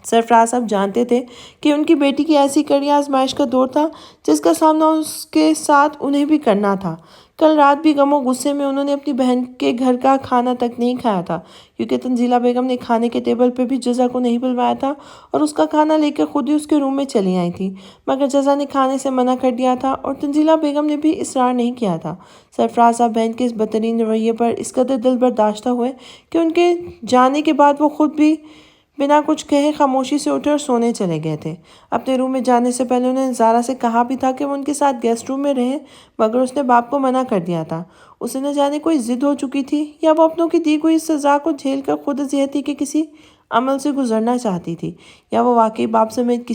سرفراز صاحب جانتے تھے کہ ان کی بیٹی کی ایسی کڑی آزمائش کا دور تھا جس کا سامنا اس کے ساتھ انہیں بھی کرنا تھا۔ کل رات بھی غم و غصے میں انہوں نے اپنی بہن کے گھر کا کھانا تک نہیں کھایا تھا، کیونکہ تنزیلہ بیگم نے کھانے کے ٹیبل پہ بھی جزا کو نہیں بلوایا تھا اور اس کا کھانا لے کر خود ہی اس کے روم میں چلی آئی تھی، مگر جزا نے کھانے سے منع کر دیا تھا اور تنزیلہ بیگم نے بھی اصرار نہیں کیا تھا۔ سرفراز صاحب بہن کے اس بدترین رویے پر اس قدر دل برداشتہ ہوئے کہ ان کے جانے کے بعد وہ خود بھی بنا کچھ کہے خاموشی سے اٹھے اور سونے چلے گئے تھے۔ اپنے روم میں جانے سے پہلے انہوں نے زارا سے کہا بھی تھا کہ وہ ان کے ساتھ گیسٹ روم میں رہیں، مگر اس نے باپ کو منع کر دیا تھا۔ اسے نہ جانے کوئی ضد ہو چکی تھی، یا وہ اپنوں کی دی ہوئی سزا کو جھیل کر خود اذیتی کے کسی عمل سے گزرنا چاہتی تھی، یا وہ واقعی باپ سمیت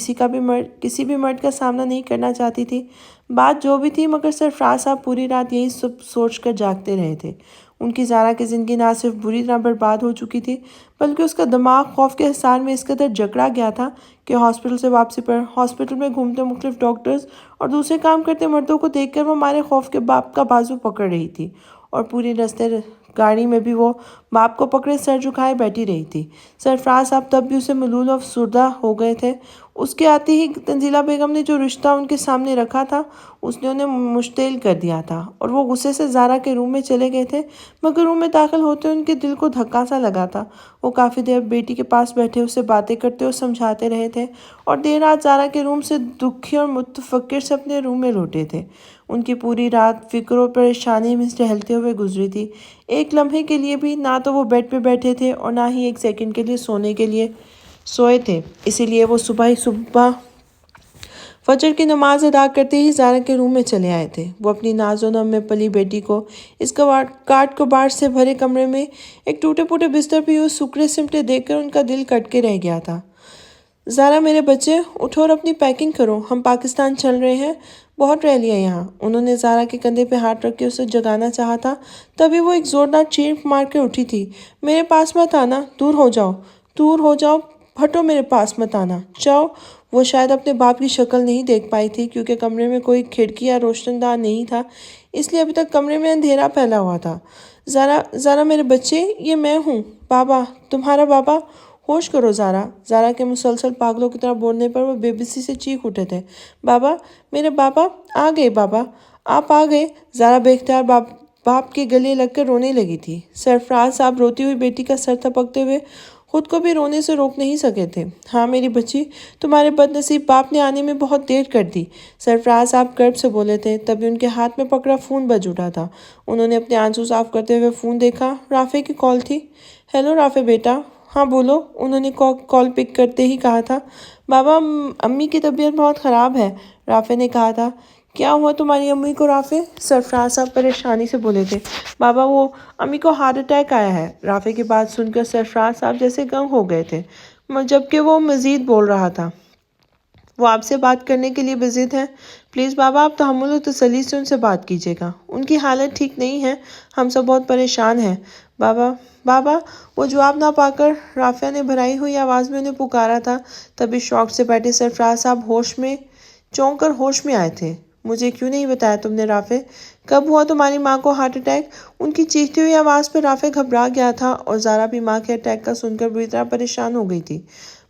کسی بھی مرد کا سامنا نہیں کرنا چاہتی تھی۔ بات جو بھی تھی، مگر سرفراز صاحب پوری رات یہی سب سوچ کر جاگتے رہے تھے۔ ان کی زارا کی زندگی نہ صرف بری طرح برباد ہو چکی تھی بلکہ اس کا دماغ خوف کے حصار میں اس قدر جکڑا گیا تھا کہ ہاسپٹل سے واپسی پر ہاسپٹل میں گھومتے مختلف ڈاکٹرز اور دوسرے کام کرتے مردوں کو دیکھ کر وہ ہمارے خوف کے باپ کا بازو پکڑ رہی تھی، اور پوری رستے گاڑی میں بھی وہ باپ کو پکڑے سر جھکائے بیٹھی رہی تھی۔ سرفراز صاحب تب بھی اسے ملول اور افسردہ ہو گئے تھے۔ اس کے آتے ہی تنزیلہ بیگم نے جو رشتہ ان کے سامنے رکھا تھا اس نے انہیں مشتعل کر دیا تھا، اور وہ غصے سے زارا کے روم میں چلے گئے تھے، مگر روم میں داخل ہوتے ان کے دل کو دھکا سا لگا تھا۔ وہ کافی دیر بیٹی کے پاس بیٹھے اسے باتیں کرتے اور سمجھاتے رہے تھے، اور دیر رات زارا کے روم سے دکھی اور متفکر سے اپنے روم میں لوٹے تھے۔ ان کی پوری رات فکر و پریشانی میں ٹہلتے ہوئے گزری تھی۔ ایک لمحے کے لیے بھی نہ تو وہ بیڈ پہ بیٹھے تھے اور نہ ہی ایک سیکنڈ کے لیے سونے کے لیے سوئے تھے، اسی لیے وہ صبح فجر کی نماز ادا کرتے ہی زارا کے روم میں چلے آئے تھے۔ وہ اپنی ناز و نم میں پلی بیٹی کو اس کاٹ کباڑ سے بھرے کمرے میں ایک ٹوٹے پھوٹے بستر پہ یوں سکڑے سمٹے دیکھ کر ان کا دل کٹ کے رہ گیا تھا۔ زارا میرے بچے اٹھو اور اپنی پیکنگ کرو، ہم پاکستان چل رہے ہیں، بہت رہ لیا یہاں۔ انہوں نے زارا کے کندھے پہ ہاتھ رکھ کے اسے جگانا چاہا تھا، تبھی وہ ایک زوردار چیخ مار کے اٹھی تھی۔ میرے پاس مت آنا، دور ہو جاؤ، دور ہو جاؤ، ہٹو، میرے پاس مت آنا، جاؤ۔ وہ شاید اپنے باپ کی شکل نہیں دیکھ پائی تھی کیونکہ کمرے میں کوئی کھڑکی یا روشن دان نہیں تھا، اس لیے ابھی تک کمرے میں اندھیرا پھیلا ہوا تھا۔ زارا میرے بچے، یہ میں ہوں، بابا، تمہارا بابا، ہوش کرو زارا۔ زارا کے مسلسل پاگلوں کی طرح بولنے پر وہ بے بسی سے چیخ اٹھے تھے۔ بابا، میرے بابا آ گئے، بابا آپ آ گئے۔ زارا بے اختیار باپ کے گلے لگ کر رونے لگی تھی۔ سرفراز صاحب روتی ہوئی بیٹی کا سر تھپکتے ہوئے خود کو بھی رونے سے روک نہیں سکے تھے۔ ہاں میری بچی، تمہارے بد نصیب باپ نے آنے میں بہت دیر کر دی، سرفراز صاحب کرب سے بولے تھے، تبھی ان کے ہاتھ میں پکڑا فون بج اٹھا تھا۔ انہوں نے اپنے آنسو صاف کرتے ہوئے فون دیکھا، رافع کی کال تھی۔ ہیلو رافع بیٹا، ہاں بولو، انہوں نے کال پک کرتے ہی کہا تھا۔ بابا، امی کی طبیعت بہت خراب ہے، رافع نے کہا تھا۔ کیا ہوا تمہاری امی کو رافع؟ سرفراز صاحب پریشانی سے بولے تھے۔ بابا، وہ امی کو ہارٹ اٹیک آیا ہے۔ رافع کی بات سن کر سرفراز صاحب جیسے گنگ ہو گئے تھے، جبکہ وہ مزید بول رہا تھا۔ وہ آپ سے بات کرنے کے لیے بضد ہیں، پلیز بابا آپ تحمل و تسلی سے ان سے بات کیجیے گا، ان کی حالت ٹھیک نہیں ہے، ہم سب بہت پریشان ہیں۔ بابا، وہ جواب نہ پا کر رافعہ نے بھرائی ہوئی آواز میں انہیں پکارا تھا، تبھی شوق سے بیٹھے سرفراز صاحب چونک کر ہوش میں آئے تھے۔ مجھے کیوں نہیں بتایا تم نے رافع؟ کب ہوا تمہاری ماں کو ہارٹ اٹیک؟ ان کی چیختی ہوئی آواز پر رافع گھبرا گیا تھا، اور زارا بھی ماں کے اٹیک کا سن کر بری طرح پریشان ہو گئی تھی۔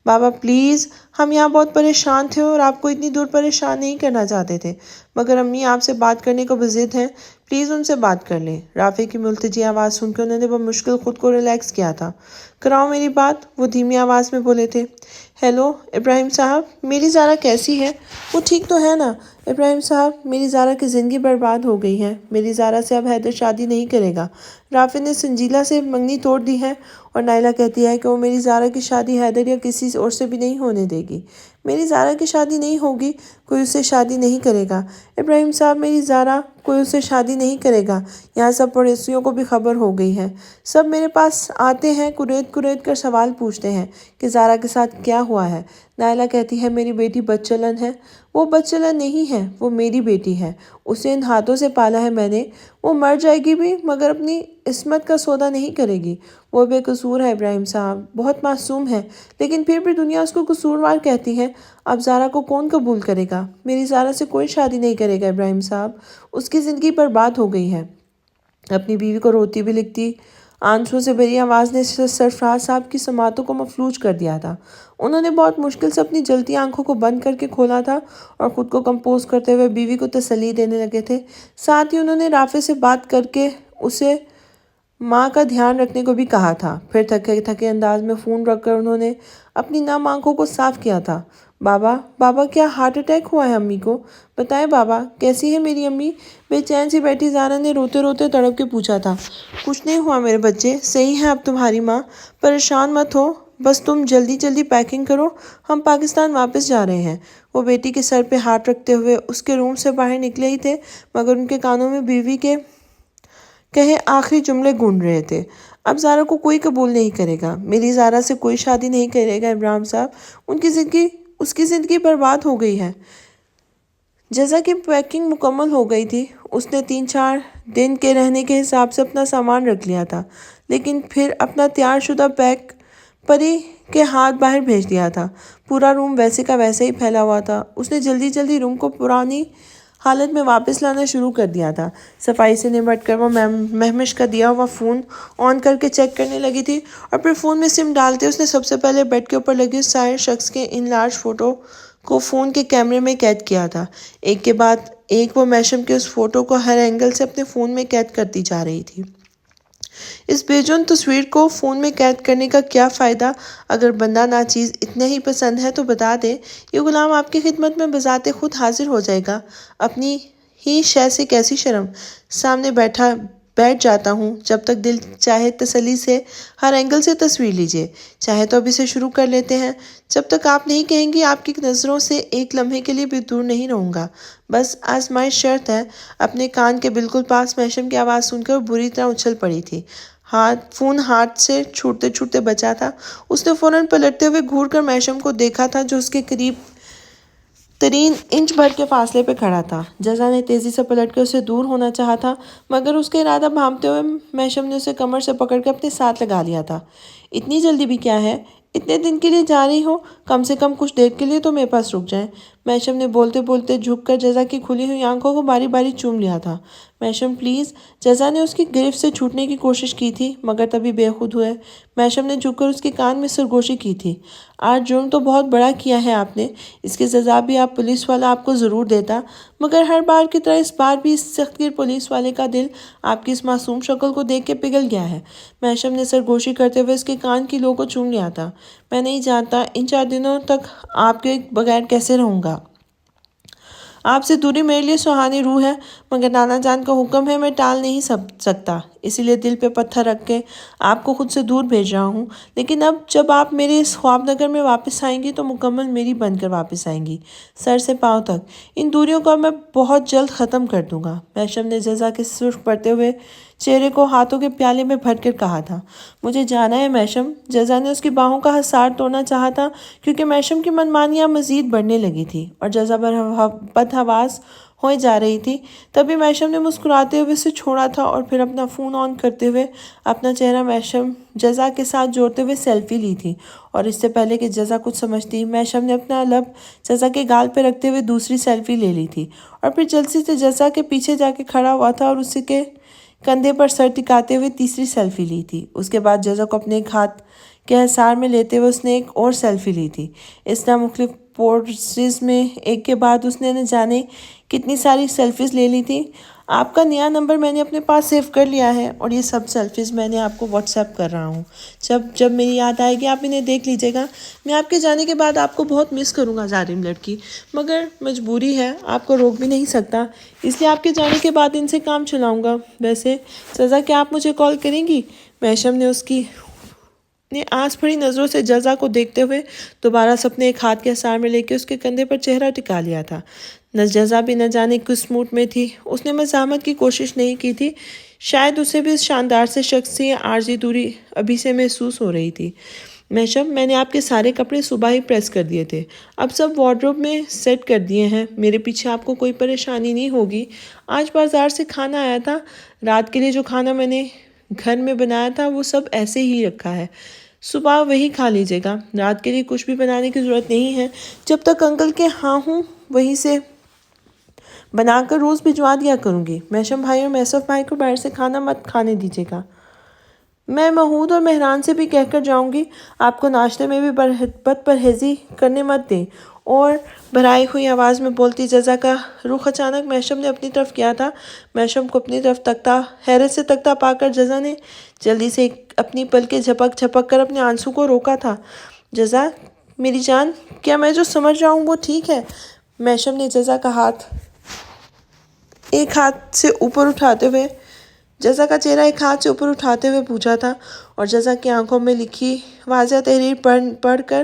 بابا پلیز، ہم یہاں بہت پریشان تھے اور آپ کو اتنی دور پریشان نہیں کرنا چاہتے تھے، مگر امی آپ سے بات کرنے کو بضد ہیں، پلیز ان سے بات کر لیں۔ رافع کی ملتجی آواز سن کر انہوں نے بمشکل خود کو ریلیکس کیا تھا۔ کراؤ میری بات، وہ دھیمی آواز میں بولے تھے۔ ہیلو ابراہیم صاحب، میری زارا کیسی ہے؟ وہ ٹھیک تو ہے نا؟ ابراہیم صاحب، میری زارا کی زندگی برباد ہو گئی ہے، میری زارا سے اب حیدر شادی نہیں کرے گا۔ رافع نے سنجیلا سے منگنی توڑ دی ہے، اور نائلہ کہتی ہے کہ وہ میری زارا کی شادی حیدر یا کسی اور سے بھی نہیں ہونے دے گی۔ میری زارا کی شادی نہیں ہوگی، کوئی اس سے شادی نہیں کرے گا۔ ابراہیم صاحب، میری زارا، کوئی اس سے شادی نہیں کرے گا، یہاں سب پڑوسیوں کو بھی خبر ہو گئی ہے، سب میرے پاس آتے ہیں، کریت کر سوال پوچھتے ہیں کہ زارا کے ساتھ کیا ہوا ہے۔ نائلہ کہتی ہے میری بیٹی بدچلن ہے۔ وہ بدچلن نہیں ہے، وہ میری بیٹی ہے، اسے ان ہاتھوں سے پالا ہے میں نے، وہ مر جائے گی بھی مگر اپنی عصمت کا سودا نہیں کرے گی۔ وہ بے قصور ہے ابراہیم صاحب، بہت معصوم ہے، لیکن پھر بھی دنیا اس کو قصوروار کہتی ہے۔ اب زارا کو کون قبول کرے گا؟ میری زارا سے کوئی شادی نہیں کرے گا ابراہیم صاحب، اس کی زندگی برباد ہو گئی ہے۔ اپنی بیوی کو روتی بھی لکھتی آنسوؤں سے بھری آواز نے سرفراز صاحب کی سماعتوں کو مفلوج کر دیا تھا۔ انہوں نے بہت مشکل سے اپنی جلتی آنکھوں کو بند کر کے کھولا تھا اور خود کو کمپوز کرتے ہوئے بیوی کو تسلی دینے لگے تھے۔ ساتھ ہی انہوں نے رافع سے بات کر کے اسے ماں کا دھیان رکھنے کو بھی کہا تھا۔ پھر تھکے انداز میں فون رکھ کر انہوں نے اپنی نم آنکھوں کو صاف کیا تھا۔ بابا کیا ہارٹ اٹیک ہوا ہے امی کو؟ بتائیں بابا، کیسی ہے میری امی؟ بے چین سی بیٹھی زارا نے روتے روتے تڑپ کے پوچھا تھا۔ کچھ نہیں ہوا میرے بچے، صحیح ہے اب تمہاری ماں، پریشان مت ہو، بس تم جلدی پیکنگ کرو، ہم پاکستان واپس جا رہے ہیں۔ وہ بیٹی کے سر پہ ہاتھ رکھتے ہوئے اس کے روم سے باہر نکلے ہی تھے، مگر ان کے کانوں میں بیوی کے کہے آخری جملے گونج رہے تھے۔ اب زارا کو کوئی قبول نہیں کرے گا، میری زارا سے کوئی شادی نہیں کرے گا ابراہیم صاحب، اس کی زندگی برباد ہو گئی ہے۔ جزا کی پیکنگ مکمل ہو گئی تھی۔ اس نے 3-4 دن کے رہنے کے حساب سے اپنا سامان رکھ لیا تھا، لیکن پھر اپنا تیار شدہ بیگ پری کے ہاتھ باہر بھیج دیا تھا۔ پورا روم ویسے کا ویسے ہی پھیلا ہوا تھا۔ اس نے جلدی جلدی روم کو پرانی حالت میں واپس لانا شروع کر دیا تھا۔ صفائی سے نمٹ کر وہ مہمش کا دیا ہوا فون آن کر کے چیک کرنے لگی تھی، اور پھر فون میں سم ڈالتے اس نے سب سے پہلے بیڈ کے اوپر لگے اس سائے شخص کے ان لارج فوٹو کو فون کے کیمرے میں قید کیا تھا۔ ایک کے بعد ایک وہ میشم کے اس فوٹو کو ہر اینگل سے اپنے فون میں قید کرتی جا رہی تھی۔ اس بے جان تصویر کو فون میں قید کرنے کا کیا فائدہ؟ اگر بندہ ناچیز اتنا ہی پسند ہے تو بتا دے، یہ غلام آپ کی خدمت میں بذات خود حاضر ہو جائے گا۔ اپنی ہی شے سے کیسی شرم! سامنے بیٹھ جاتا ہوں، جب تک دل چاہے تسلی سے ہر اینگل سے تصویر لیجئے، چاہے تو ابھی سے شروع کر لیتے ہیں۔ جب تک آپ نہیں کہیں گی آپ کی نظروں سے ایک لمحے کے لیے بھی دور نہیں رہوں گا۔ بس آزمائش شرط ہے۔ اپنے کان کے بالکل پاس میشم کی آواز سن کر بری طرح اچھل پڑی تھی۔ فون ہاتھ سے چھوٹتے چھوٹتے بچا تھا۔ اس نے فوراً پلٹتے ہوئے گھور کر میشم کو دیکھا تھا جو اس کے قریب ترین انچ بھر کے فاصلے پہ کھڑا تھا۔ جزا نے تیزی سے پلٹ کے اسے دور ہونا چاہا تھا، مگر اس کا ارادہ بھانپتے ہوئے میشم نے اسے کمر سے پکڑ کے اپنے ساتھ لگا لیا تھا۔ اتنی جلدی بھی کیا ہے؟ اتنے دن کے لیے جا رہی ہو، کم سے کم کچھ دیر کے لیے تو میرے پاس رک جائیں۔ میشم نے بولتے بولتے جھک کر جزا کی کھلی ہوئی آنکھوں کو باری باری چوم لیا تھا۔ میشم پلیز! جزا نے اس کی گرفت سے چھوٹنے کی کوشش کی تھی، مگر تبھی بے خود ہوئے۔ میشم نے جھک کر اس کے کان میں سرگوشی کی تھی۔ آج جرم تو بہت بڑا کیا ہے آپ نے، اس کی سزا بھی آپ پولیس والا آپ کو ضرور دیتا، مگر ہر بار کی طرح اس بار بھی اس سختگیر پولیس والے کا دل آپ کی اس معصوم شکل کو دیکھ کے پگھل گیا ہے۔ میشم نے سرگوشی کرتے ہوئے اس کے کان کی لو کو چوم لیا تھا۔ میں نہیں جانتا ان 4 دنوں تک آپ کے بغیر کیسے رہوں گا۔ آپ سے دوری میرے لیے سہانی روح ہے، مگر نانا جان کا حکم ہے، میں ٹال نہیں سکتا، اسی لیے دل پہ پتھر رکھ کے آپ کو خود سے دور بھیج رہا ہوں۔ لیکن اب جب آپ میرے اس خواب نگر میں واپس آئیں گی تو مکمل میری بن کر واپس آئیں گی، سر سے پاؤں تک۔ ان دوریوں کو میں بہت جلد ختم کر دوں گا۔ میشم نے جزا کے سرخ پڑتے ہوئے چہرے کو ہاتھوں کے پیالے میں بھر کر کہا تھا۔ مجھے جانا ہے میشم۔ جزا نے اس کی باہوں کا حصار توڑنا چاہا تھا، کیونکہ میشم کی منمانیاں مزید بڑھنے لگی تھی اور جزا بدحواس ہوئے جا رہی تھی۔ تبھی میشم نے مسکراتے ہوئے اسے چھوڑا تھا اور پھر اپنا فون آن کرتے ہوئے اپنا چہرہ جزا کے ساتھ جوڑتے ہوئے سیلفی لی تھی، اور اس سے پہلے کہ جزا کچھ سمجھتی، میشم نے اپنا لب جزا کے گال پہ رکھتے ہوئے دوسری سیلفی لے لی تھی، اور پھر جلدی سے جزا کے پیچھے جا کے کھڑا ہوا تھا اور اس کے کندھے پر سر ٹکاتے ہوئے تیسری سیلفی لی تھی۔ اس کے بعد جزا کو اپنے ایک ہاتھ کے حصار میں لیتے ہوئے اس نے ایک اور سیلفی لی تھی۔ اس طرح مختلف پوزز میں ایک کے بعد اس نے نہ جانے کتنی ساری سیلفیز لے لی تھی۔ آپ کا نیا نمبر میں نے اپنے پاس سیو کر لیا ہے، اور یہ سب سیلفیز میں نے آپ کو واٹس ایپ کر رہا ہوں۔ جب میری یاد آئے گی آپ انہیں دیکھ لیجیے گا۔ میں آپ کے جانے کے بعد آپ کو بہت مس کروں گا ظالم لڑکی، مگر مجبوری ہے، آپ کو روک بھی نہیں سکتا، اس لیے آپ کے جانے کے بعد ان سے کام چلاؤں گا۔ ویسے سزا کیا آپ مجھے کال کریں گی؟ میشم نے آس بھری نظروں سے جزا کو دیکھتے ہوئے دوبارہ سے اپنے ایک ہاتھ کے حصار میں لے کے اس کے کندھے پر چہرہ ٹکا لیا تھا۔ جزا بھی نہ جانے کس موڈ میں تھی۔ اس نے مزاحمت کی کوشش نہیں کی تھی، شاید اسے بھی اس شاندار سے شخص سے یہ عارضی دوری ابھی سے محسوس ہو رہی تھی۔ میشم، میں نے آپ کے سارے کپڑے صبح ہی پریس کر دیے تھے، اب سب وارڈروب میں سیٹ کر دیے ہیں، میرے پیچھے آپ کو کوئی پریشانی نہیں ہوگی۔ آج بازار سے کھانا آیا تھا، رات کے لیے جو کھانا میں نے گھر میں بنایا تھا وہ سب ایسے ہی رکھا ہے، صبح وہی کھا لیجیے گا، رات کے لیے کچھ بھی بنانے کی ضرورت نہیں ہے۔ جب تک انکل کے ہاں ہوں وہیں سے بنا کر روز بھجوا دیا کروں گی۔ میشم بھائی اور میوسف بھائی کو باہر سے کھانا مت کھانے دیجیے گا۔ میں محمود اور مہران سے بھی کہہ کر جاؤں گی، آپ کو ناشتے میں بھی بد پرہیزی کرنے مت دیں۔ اور بھرائی ہوئی آواز میں بولتی جزا کا رخ اچانک میشم نے اپنی طرف کیا تھا۔ میشم کو اپنی طرف حیرت سے تکتا پا کر جزا نے جلدی سے اپنی پلکیں جھپک کر اپنے آنسو کو روکا تھا۔ جزا میری جان، کیا میں جو سمجھ رہا ہوں وہ ٹھیک ہے؟ میشم نے جزا کا ایک ہاتھ سے اوپر اٹھاتے ہوئے پوچھا تھا، اور جزا کی آنکھوں میں لکھی واضح تحریر پڑھ کر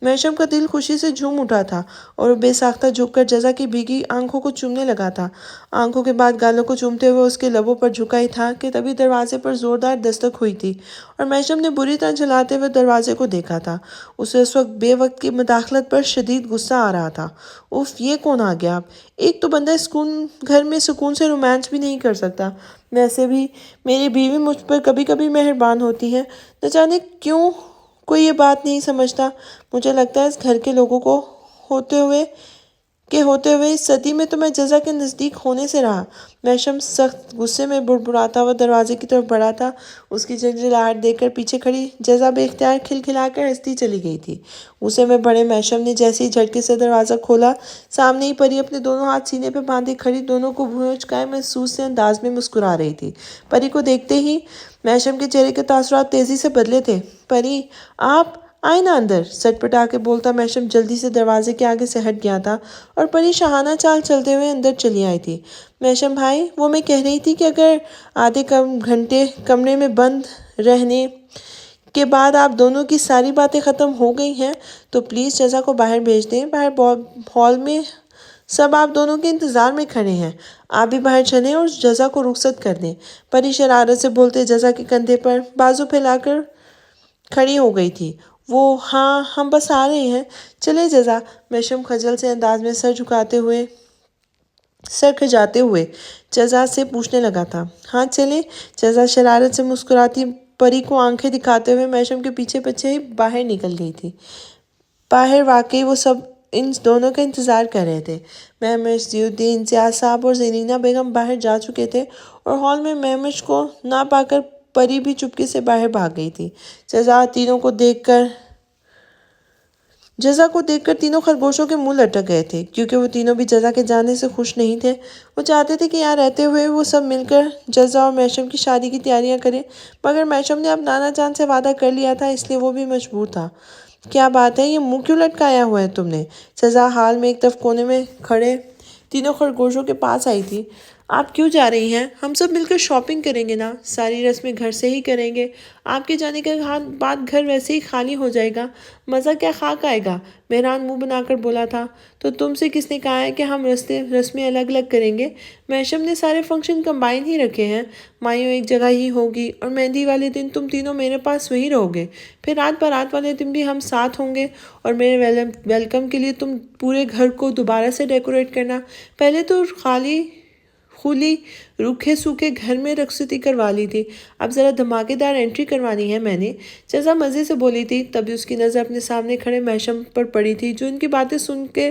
میشم کا دل خوشی سے جھوم اٹھا تھا اور وہ بے ساختہ جھک کر جزا کی بھیگی آنکھوں کو چومنے لگا تھا۔ آنکھوں کے بعد گالوں کو چومتے ہوئے اس کے لبوں پر جھکا ہی تھا کہ تبھی دروازے پر زوردار دستک ہوئی تھی اور میشم نے بری طرح جھلاتے ہوئے دروازے کو دیکھا تھا۔ اسے اس وقت بے وقت کی مداخلت پر شدید غصہ آ رہا تھا۔ اف، یہ کون آ گیا اب؟ ایک تو بندہ گھر میں سکون سے رومانس بھی نہیں کر سکتا۔ ویسے بھی میری بیوی مجھ پر کبھی کبھی مہربان ہوتی ہے، نہ جانے کیوں کوئی یہ بات نہیں سمجھتا۔ مجھے لگتا ہے اس گھر کے لوگوں کو ہوتے ہوئے اس صدی میں تو میں جزا کے نزدیک ہونے سے رہا۔ میشم سخت غصے میں بڑبڑاتا ہوا دروازے کی طرف بڑھا تھا۔ اس کی جھنجھلاہٹ دیکھ کر پیچھے کھڑی جزا بے اختیار کھلکھلا کر ہنستی چلی گئی تھی۔ غصے میں بڑے میشم نے جیسے ہی جھٹکے سے دروازہ کھولا، سامنے ہی پری اپنے دونوں ہاتھ سینے پہ باندھے کھڑی دونوں کو بھوئیں چکائے محسوس سے انداز میں مسکرا رہی تھی۔ پری کو دیکھتے ہی میشم کے چہرے کے تاثرات تیزی سے بدلے تھے۔ پری، آپ آئے نا اندر، سٹپٹا کے بولتا میشم جلدی سے دروازے کے آگے سے ہٹ گیا تھا اور پری شاہانہ چال چلتے ہوئے اندر چلی آئی تھی۔ میشم بھائی، وہ میں کہہ رہی تھی کہ اگر آدھے گھنٹے کمرے میں بند رہنے کے بعد آپ دونوں کی ساری باتیں ختم ہو گئی ہیں تو پلیز جزا کو باہر بھیج دیں۔ باہر ہال میں سب آپ دونوں کے انتظار میں کھڑے ہیں۔ آپ بھی باہر چلیں اور جزا کو رخصت کر دیں۔ پری شرارت سے بولتے جزا کے کندھے پر بازو پھیلا کر کھڑی ہو گئی تھی۔ وہ، ہاں، ہم بس آ رہے ہیں، چلے جزا۔ میشم خجل سے انداز میں سر کھجاتے ہوئے جزا سے پوچھنے لگا تھا۔ ہاں چلیں۔ جزا شرارت سے مسکراتی پری کو آنکھیں دکھاتے ہوئے میشم کے پیچھے پیچھے ہی باہر نکل گئی تھی۔ باہر واقعی وہ سب ان دونوں کا انتظار کر رہے تھے۔ مہمش، ضیاء الدین، امتیاز صاحب اور زرینہ بیگم باہر جا چکے تھے اور ہال میں مہمش کو نہ پا کر پری بھی چپکے سے باہر بھاگ گئی تھی۔ جزا کو دیکھ کر تینوں خرگوشوں کے منہ لٹک گئے تھے، کیونکہ وہ تینوں بھی جزا کے جانے سے خوش نہیں تھے۔ وہ چاہتے تھے کہ یہاں رہتے ہوئے وہ سب مل کر جزا اور میشم کی شادی کی تیاریاں کریں، مگر میشم نے اب نانا جان سے وعدہ کر لیا تھا، اس لیے وہ بھی مجبور تھا۔ کیا بات ہے، یہ منہ کیوں لٹکایا ہوا ہے تم نے؟ جزا ہال میں ایک طرف کونے میں کھڑے تینوں خرگوشوں کے پاس آئی تھی۔ آپ کیوں جا رہی ہیں؟ ہم سب مل کر شاپنگ کریں گے نا، ساری رسمیں گھر سے ہی کریں گے۔ آپ کے جانے کے بعد گھر ویسے ہی خالی ہو جائے گا، مزہ کیا خاک آئے گا۔ مہران منہ بنا کر بولا تھا۔ تو تم سے کس نے کہا ہے کہ ہم رسمیں الگ الگ کریں گے؟ میشم نے سارے فنکشن کمبائن ہی رکھے ہیں۔ مایوں ایک جگہ ہی ہوگی اور مہندی والے دن تم تینوں میرے پاس وہیں رہو گے، پھر رات بارات والے دن بھی ہم ساتھ ہوں گے، اور میرے ویلکم کے لیے تم پورے گھر کو دوبارہ سے ڈیکوریٹ کرنا۔ پہلے تو خالی روکھے سوکھے گھر میں رخصتی کروا لی تھی، اب ذرا دھماکے دار انٹری کروانی ہے میں نے، جزا مزے سے بولی تھی۔ تبھی اس کی نظر اپنے سامنے کھڑے میشم پر پڑی تھی، جو ان کی باتیں سن کے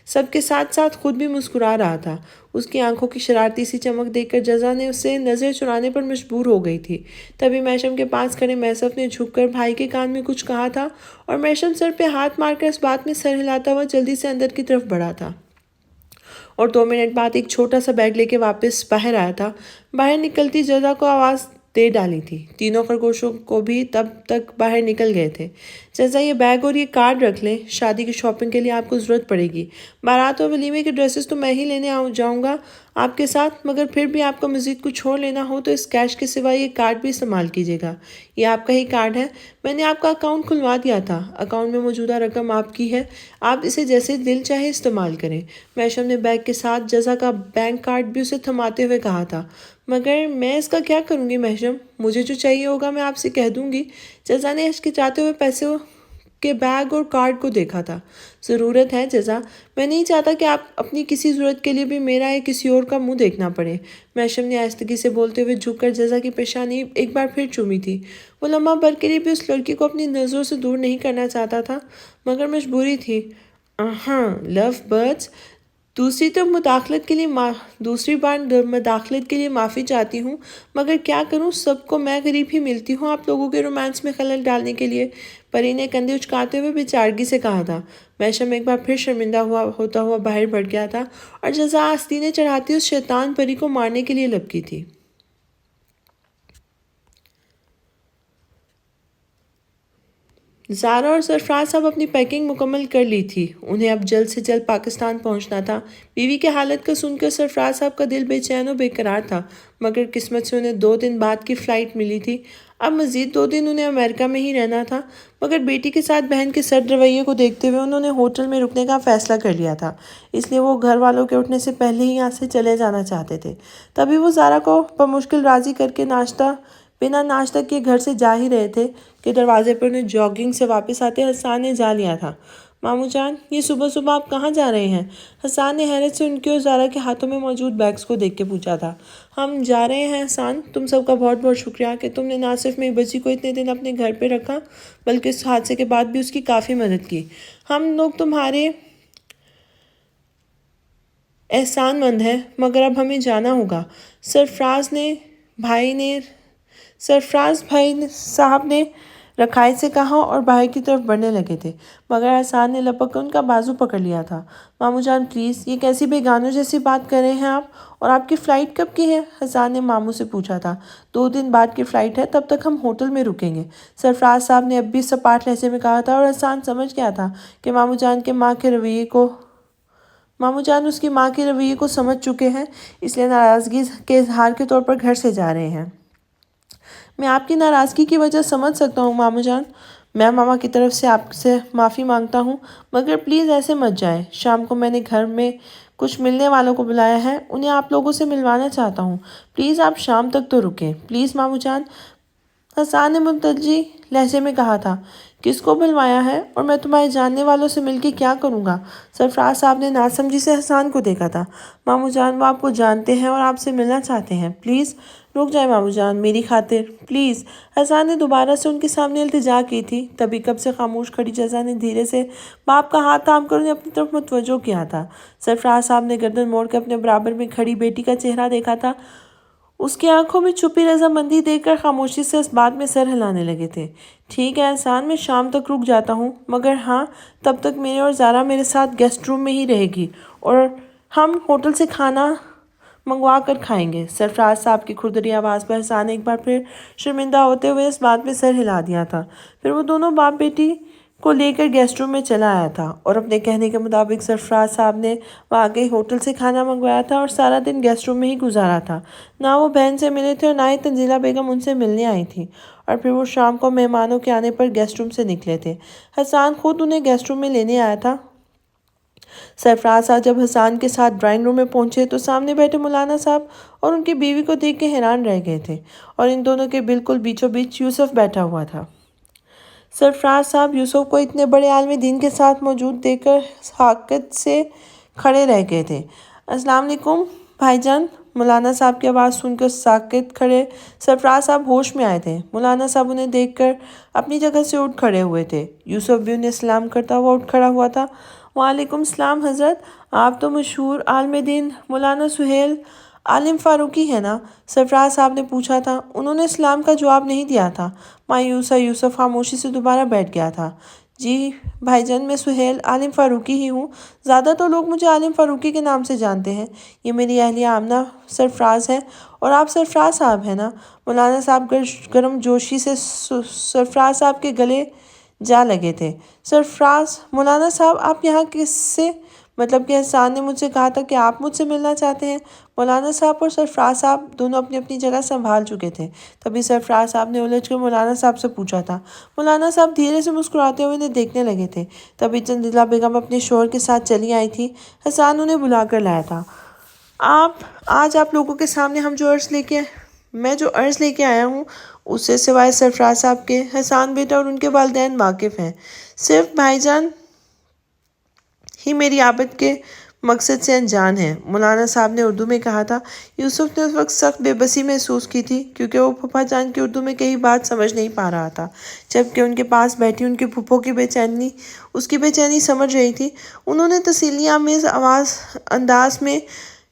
سب کے ساتھ ساتھ خود بھی مسکرا رہا تھا۔ اس کی آنکھوں کی شرارتی سی چمک دیکھ کر جزا نے اس سے نظر چرانے پر مجبور ہو گئی تھی۔ تبھی میشم کے پاس کھڑے میسف نے جھک کر بھائی کے کان میں کچھ کہا تھا اور میشم سر پہ ہاتھ مار کر اس بات میں سر ہلاتا ہوا جلدی سے اندر کی طرف بڑھا تھا اور 2 منٹ بعد ایک چھوٹا سا بیگ لے کے واپس باہر آیا تھا۔ باہر نکلتی جزا کو آواز دے ڈالی تھی۔ تینوں خرگوشوں کو بھی تب تک باہر نکل گئے تھے۔ جزا، یہ بیگ اور یہ کارڈ رکھ لیں، شادی کی شاپنگ کے لیے آپ کو ضرورت پڑے گی۔ بارات اور ولیمے کے ڈریسز تو میں ہی لینے جاؤں گا آپ کے ساتھ، مگر پھر بھی آپ کو مزید کچھ اور لینا ہو تو اس کیش کے سوا یہ کارڈ بھی استعمال کیجیے گا۔ یہ آپ کا ہی کارڈ ہے، میں نے آپ کا اکاؤنٹ کھلوا دیا تھا، اکاؤنٹ میں موجودہ رقم آپ کی ہے، آپ اسے جیسے دل چاہے استعمال کریں۔ میشم نے بیگ کے ساتھ جزا کا بینک کارڈ بھی اسے تھماتے ہوئے کہا تھا۔ مگر میں اس کا کیا کروں گی میشم؟ مجھے جو چاہیے ہوگا میں آپ سے کہہ دوں گی۔ جزا نے ہچکچاتے ہوئے پیسوں کے بیگ اور کارڈ کو دیکھا تھا۔ ضرورت ہے جزا، میں نہیں چاہتا کہ آپ اپنی کسی ضرورت کے لیے بھی میرا یا کسی اور کا منہ دیکھنا پڑے۔ میشم نے آہستگی سے بولتے ہوئے جھک کر جزا کی پیشانی ایک بار پھر چومی تھی۔ وہ لمحہ بھر کے لیے بھی اس لڑکی کو اپنی نظروں سے دور نہیں کرنا چاہتا تھا، مگر مجبوری تھی۔ ہاں لو برڈز، دوسری بار مداخلت کے لیے معافی چاہتی ہوں، مگر کیا کروں، سب کو میں غریب ہی ملتی ہوں آپ لوگوں کے رومانس میں خلل ڈالنے کے لیے۔ پری نے کندھے اچکاتے ہوئے بیچارگی سے کہا تھا۔ میشم ایک بار پھر شرمندہ ہوتا ہوا باہر بڑھ گیا تھا اور جزا آستینے چڑھاتی اس شیطان پری کو مارنے کے لیے لپکی تھی۔ زارا اور سرفراز صاحب اپنی پیکنگ مکمل کر لی تھی، انہیں اب جلد سے جلد پاکستان پہنچنا تھا۔ بیوی کی حالت کا سن کر سرفراز صاحب کا دل بے چین و بے قرار تھا، مگر قسمت سے انہیں 2 دن بعد کی فلائٹ ملی تھی۔ اب مزید 2 دن انہیں امریکہ میں ہی رہنا تھا، مگر بیٹی کے ساتھ بہن کے سرد رویے کو دیکھتے ہوئے انہوں نے ہوٹل میں رکنے کا فیصلہ کر لیا تھا، اس لیے وہ گھر والوں کے اٹھنے سے پہلے ہی یہاں سے چلے جانا چاہتے تھے۔ تبھی وہ زارا کو بمشکل راضی کر کے بنا ناشتہ کیے گھر سے جا ہی رہے تھے کہ دروازے پر انہیں جاگنگ سے واپس آتے حسان نے جا لیا تھا۔ ماموں جان، یہ صبح صبح آپ کہاں جا رہے ہیں؟ حسان نے حیرت سے ان کے اور زارا کے ہاتھوں میں موجود بیگز کو دیکھ کے پوچھا تھا۔ ہم جا رہے ہیں حسان، تم سب کا بہت بہت شکریہ کہ تم نے نہ صرف میری بچی کو اتنے دن اپنے گھر پہ رکھا بلکہ اس حادثے کے بعد بھی اس کی کافی مدد کی۔ ہم لوگ تمہارے احسان مند ہیں، مگر اب ہمیں جانا ہوگا۔ سرفراز بھائی صاحب نے رکھائی سے کہا اور باہر کی طرف بڑھنے لگے تھے، مگر احسان نے لپک کر ان کا بازو پکڑ لیا تھا۔ ماموں جان پلیز، یہ کیسی بیگانوں جیسی بات کر رہے ہیں آپ؟ اور آپ کی فلائٹ کب کی ہے؟ حسان نے ماموں سے پوچھا تھا۔ 2 دن بعد کی فلائٹ ہے، تب تک ہم ہوٹل میں رکیں گے، سرفراز صاحب نے اب بھی سپاٹ لہجے میں کہا تھا، اور حسان سمجھ گیا تھا کہ ماموں جان اس کی ماں کے رویے کو سمجھ چکے ہیں، اس لیے ناراضگی کے اظہار کے طور پر گھر سے جا رہے ہیں۔ میں آپ کی ناراضگی کی وجہ سمجھ سکتا ہوں ماموں جان، میں ماما کی طرف سے آپ سے معافی مانگتا ہوں، مگر پلیز ایسے مت جائیں۔ شام کو میں نے گھر میں کچھ ملنے والوں کو بلایا ہے، انہیں آپ لوگوں سے ملوانا چاہتا ہوں، پلیز آپ شام تک تو رکیں، پلیز ماموں جان، حسان نے متوجہ لہجے میں کہا تھا۔ کس کو بلوایا ہے اور میں تمہارے جاننے والوں سے مل کے کیا کروں گا؟ سرفراز صاحب نے ناسمجھی سے حسان کو دیکھا تھا۔ ماموں جان، وہ آپ کو جانتے ہیں اور آپ سے ملنا چاہتے ہیں، پلیز رک جائیں ماموں جان، میری خاطر پلیز۔ حسان نے دوبارہ سے ان کے سامنے التجا کی تھی، تبھی کب سے خاموش کھڑی جزا نے دھیرے سے باپ کا ہاتھ تھام کر انہیں اپنی طرف متوجہ کیا تھا۔ سرفراز صاحب نے گردن موڑ کے اپنے برابر میں کھڑی بیٹی کا چہرہ دیکھا تھا، اس کی آنکھوں میں چھپی رضامندی دیکھ کر خاموشی سے اس بات میں سر ہلانے لگے تھے۔ ٹھیک ہے احسان، میں شام تک رک جاتا ہوں، مگر ہاں، تب تک میرے اور زارا میرے ساتھ گیسٹ روم میں ہی رہے گی اور ہم ہوٹل سے کھانا منگوا کر کھائیں گے۔ سرفراز صاحب کی کھردری آواز پر حسان نے ایک بار پھر شرمندہ ہوتے ہوئے اس بات میں سر ہلا دیا تھا۔ پھر وہ دونوں باپ بیٹی کو لے کر گیسٹ روم میں چلا آیا تھا اور اپنے کہنے کے مطابق سرفراز صاحب نے واقعی ہوٹل سے کھانا منگوایا تھا اور سارا دن گیسٹ روم میں ہی گزارا تھا۔ نہ وہ بہن سے ملے تھے اور نہ ہی تنزیلہ بیگم ان سے ملنے آئی تھی، اور پھر وہ شام کو مہمانوں کے آنے پر گیسٹ روم سے نکلے تھے۔ حسان خود انہیں گیسٹ روم میں لینے آیا تھا۔ سرفراز صاحب جب حسان کے ساتھ ڈرائنگ روم میں پہنچے تو سامنے بیٹھے مولانا صاحب اور ان کی بیوی کو دیکھ کے حیران رہ گئے تھے، اور ان دونوں کے بالکل بیچوں بیچ یوسف بیٹھا ہوا تھا۔ سرفراز صاحب یوسف کو اتنے بڑے عالم دین کے ساتھ موجود دیکھ کر حقارت سے کھڑے رہ گئے تھے۔ السلام علیکم بھائی جان، مولانا صاحب کی آواز سن کر ساکت کھڑے سرفراز صاحب ہوش میں آئے تھے۔ مولانا صاحب انہیں دیکھ کر اپنی جگہ سے اٹھ کھڑے ہوئے تھے۔ یوسف بھی انہیں سلام کرتا ہوا اٹھ کھڑا ہوا تھا۔ وعلیکم السلام حضرت، آپ تو مشہور عالم دین مولانا سہیل عالم فاروقی ہیں نا؟ سرفراز صاحب نے پوچھا تھا۔ انہوں نے سلام کا جواب نہیں دیا تھا۔ مایوس سا یوسف خاموشی سے دوبارہ بیٹھ گیا تھا۔ جی بھائی جان، میں سہیل عالم فاروقی ہی ہوں، زیادہ تو لوگ مجھے عالم فاروقی کے نام سے جانتے ہیں۔ یہ میری اہلیہ آمنہ سرفراز ہے، اور آپ سرفراز صاحب ہیں نا؟ مولانا صاحب گرم جوشی سے سرفراز صاحب کے گلے جا لگے تھے۔ مولانا صاحب آپ یہاں کس سے؟ مطلب کہ حسان نے مجھ سے کہا تھا کہ آپ مجھ سے ملنا چاہتے ہیں۔ مولانا صاحب اور سرفراز صاحب دونوں اپنی اپنی جگہ سنبھال چکے تھے۔ تبھی سرفراز صاحب نے الجھ کر مولانا صاحب سے پوچھا تھا۔ مولانا صاحب دھیرے سے مسکراتے ہوئے انہیں دیکھنے لگے تھے۔ تبھی تنزیلہ بیگم اپنے شوہر کے ساتھ چلی آئی تھی۔ حسان انہیں بلا کر لایا تھا۔ آج آپ لوگوں کے سامنے میں جو عرض لے کے آیا ہوں، اس سے سوائے سرفراز صاحب کے حسان بیٹا اور ان کے والدین واقف ہیں۔ صرف بھائی جان ہی میری آمد کے مقصد سے انجان ہے، مولانا صاحب نے اردو میں کہا تھا۔ یوسف نے اس وقت سخت بے بسی محسوس کی تھی، کیونکہ وہ پھپھا جان کی اردو میں کئی بات سمجھ نہیں پا رہا تھا، جبکہ ان کے پاس بیٹھی ان کے پھپھو کی اس کی بے چینی سمجھ رہی تھی۔ انہوں نے تسلی آمیز انداز میں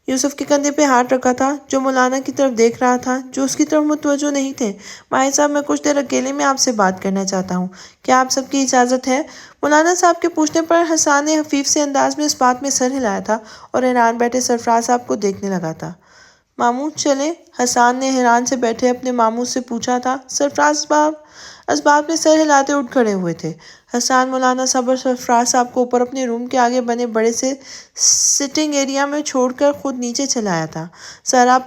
یوسف کے کندھے پہ ہاتھ رکھا تھا، جو مولانا کی طرف دیکھ رہا تھا، جو اس کی طرف متوجہ نہیں تھے۔ بھائی صاحب، میں کچھ دیر اکیلے میں آپ سے بات کرنا چاہتا ہوں، کیا آپ سب کی اجازت ہے؟ مولانا صاحب کے پوچھنے پر حسان نے خفیف سے انداز میں اس بات میں سر ہلایا تھا اور حیران بیٹھے سرفراز صاحب کو دیکھنے لگا تھا۔ ماموں چلے؟ حسان نے حیران سے بیٹھے اپنے ماموں سے پوچھا تھا۔ سرفراز اسباب میں سر ہلاتے اٹھ کھڑے ہوئے تھے۔ حسان مولانا صاحب اور سرفراز صاحب کو اوپر اپنے روم کے آگے بنے بڑے سے سٹنگ ایریا میں چھوڑ کر خود نیچے چلا آیا تھا۔ سارا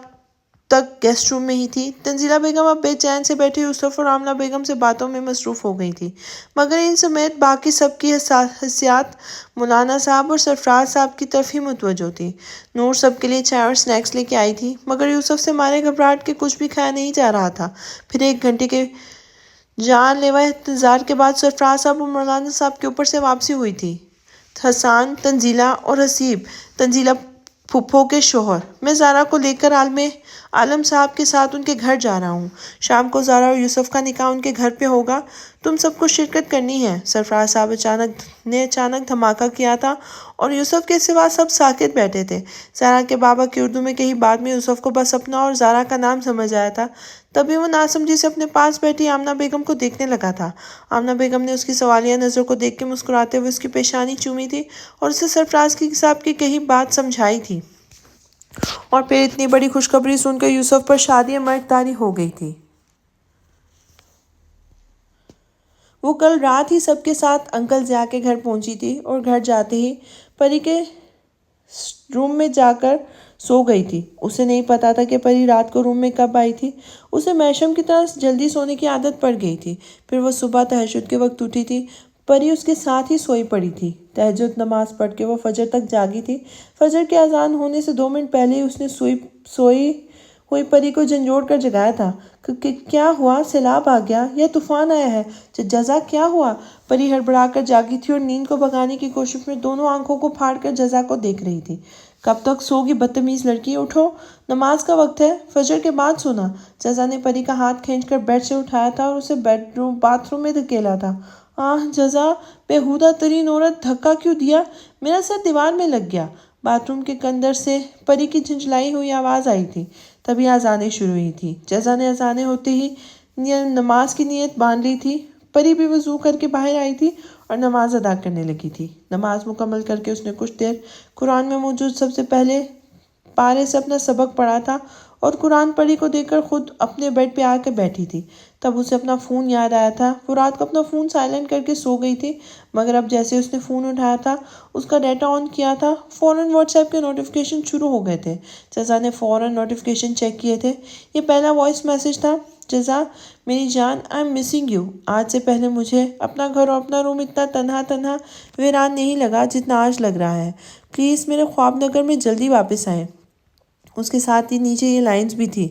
تک گیسٹ روم میں ہی تھی۔ تنزیلہ بیگم اب بے چین سے بیٹھی یوسف اور آمنہ بیگم سے باتوں میں مصروف ہو گئی تھی، مگر ان سمیت باقی سب کی حسیات مولانا صاحب اور سرفراز صاحب کی طرف ہی متوجہ تھی۔ نور سب کے لیے چائے اور سنیکس لے کے آئی تھی، مگر یوسف سے مارے گھبراہٹ کے کچھ بھی کھایا نہیں جا رہا تھا۔ پھر 1 گھنٹے کے جان لیوا انتظار کے بعد سرفراز صاحب اور مولانا صاحب کے اوپر سے واپسی ہوئی تھی۔ حسان، تنزیلہ اور حسیب۔ تنزیلہ پھپھو کے شوہر: میں زارا کو لے کر عالم صاحب کے ساتھ ان کے گھر جا رہا ہوں۔ شام کو زارا اور یوسف کا نکاح ان کے گھر پہ ہوگا، تم سب کو شرکت کرنی ہے۔ سرفراز صاحب نے اچانک دھماکہ کیا تھا اور یوسف کے سوا سب ساکت بیٹھے تھے۔ زارا کے بابا کی اردو میں کہی بات میں یوسف کو بس اپنا اور زارا کا نام سمجھ آیا تھا، تبھی وہ ناسمجھی سے اپنے پاس بیٹھی آمنہ بیگم کو دیکھنے لگا تھا۔ آمنہ بیگم نے اس کی سوالیہ نظر کو دیکھ کے مسکراتے ہوئے اس کی پیشانی چومی تھی اور اسے سرفراز صاحب کی کہی بات سمجھائی تھی، اور پھر اتنی بڑی خوشخبری سن کر یوسف پر شادی مرگ طاری ہو گئی تھی۔ وہ کل رات ہی سب کے ساتھ انکل ضیاء کے گھر پہنچی تھی اور گھر جاتے ہی پری کے روم میں جا کر سو گئی تھی۔ اسے نہیں پتا تھا کہ پری رات کو روم میں کب آئی تھی۔ اسے میشم کی طرح جلدی سونے کی عادت پڑ گئی تھی۔ پھر وہ صبح تہجد کے وقت اٹھی تھی۔ پری اس کے ساتھ ہی سوئی پڑی تھی۔ تہجد نماز پڑھ کے وہ فجر تک جاگی تھی۔ فجر کے اذان ہونے سے 2 منٹ پہلے ہی اس نے سوئی ہوئی پری کو جھنجھوڑ کر جگایا تھا۔ کیا ہوا؟ سیلاب آ گیا یا طوفان آیا ہے؟ جزا کیا ہوا؟ پری ہڑبڑا کر جاگی تھی اور نیند کو بھگانے کی کوشش میں دونوں آنکھوں کو پھاڑ کر جزا کو دیکھ رہی تھی۔ کب تک سوگی بدتمیز لڑکی؟ اٹھو، نماز کا وقت ہے، فجر کے بعد سونا۔ جزا نے پری کا ہاتھ کھینچ کر بیڈ سے اٹھایا تھا اور اسے باتھ روم میں دھکیلا تھا۔ آہ جزا، بیہودہ ترین عورت، دھکا کیوں دیا؟ میرا سر دیوار میں لگ گیا۔ باتھ روم کے اندر سے پری کی جھنجھلائی ہوئی آواز آئی تھی۔ تبھی اذانیں شروع ہوئی تھیں۔ جزا نے اذانیں ہوتے ہی نماز کی نیت باندھ لی تھی۔ پری بھی وضو کر کے باہر آئی تھی اور نماز ادا کرنے لگی تھی۔ نماز مکمل کر کے اس نے کچھ دیر قرآن میں موجود سب سے پہلے پارے سے اپنا سبق پڑھا تھا اور قرآن پری کو دیکھ کر خود اپنے بیڈ پہ آ کے بیٹھی تھی۔ تب اسے اپنا فون یاد آیا تھا۔ وہ رات کو اپنا فون سائلنٹ کر کے سو گئی تھی، مگر اب جیسے اس نے فون اٹھایا تھا، اس کا ڈیٹا آن کیا تھا، فوراً واٹس ایپ کے نوٹیفیکیشن شروع ہو گئے تھے۔ جزا نے فوراً نوٹیفیکیشن چیک کیے تھے۔ یہ پہلا وائس میسج تھا: جزا میری جان، آئی ایم مسنگ یو۔ آج سے پہلے مجھے اپنا گھر اور اپنا روم اتنا تنہا ویران نہیں لگا جتنا آج لگ رہا ہے۔ پلیز میرے خواب نگر میں جلدی واپس آئیں۔ اس کے ساتھ ہی نیچے یہ لائنز بھی تھی: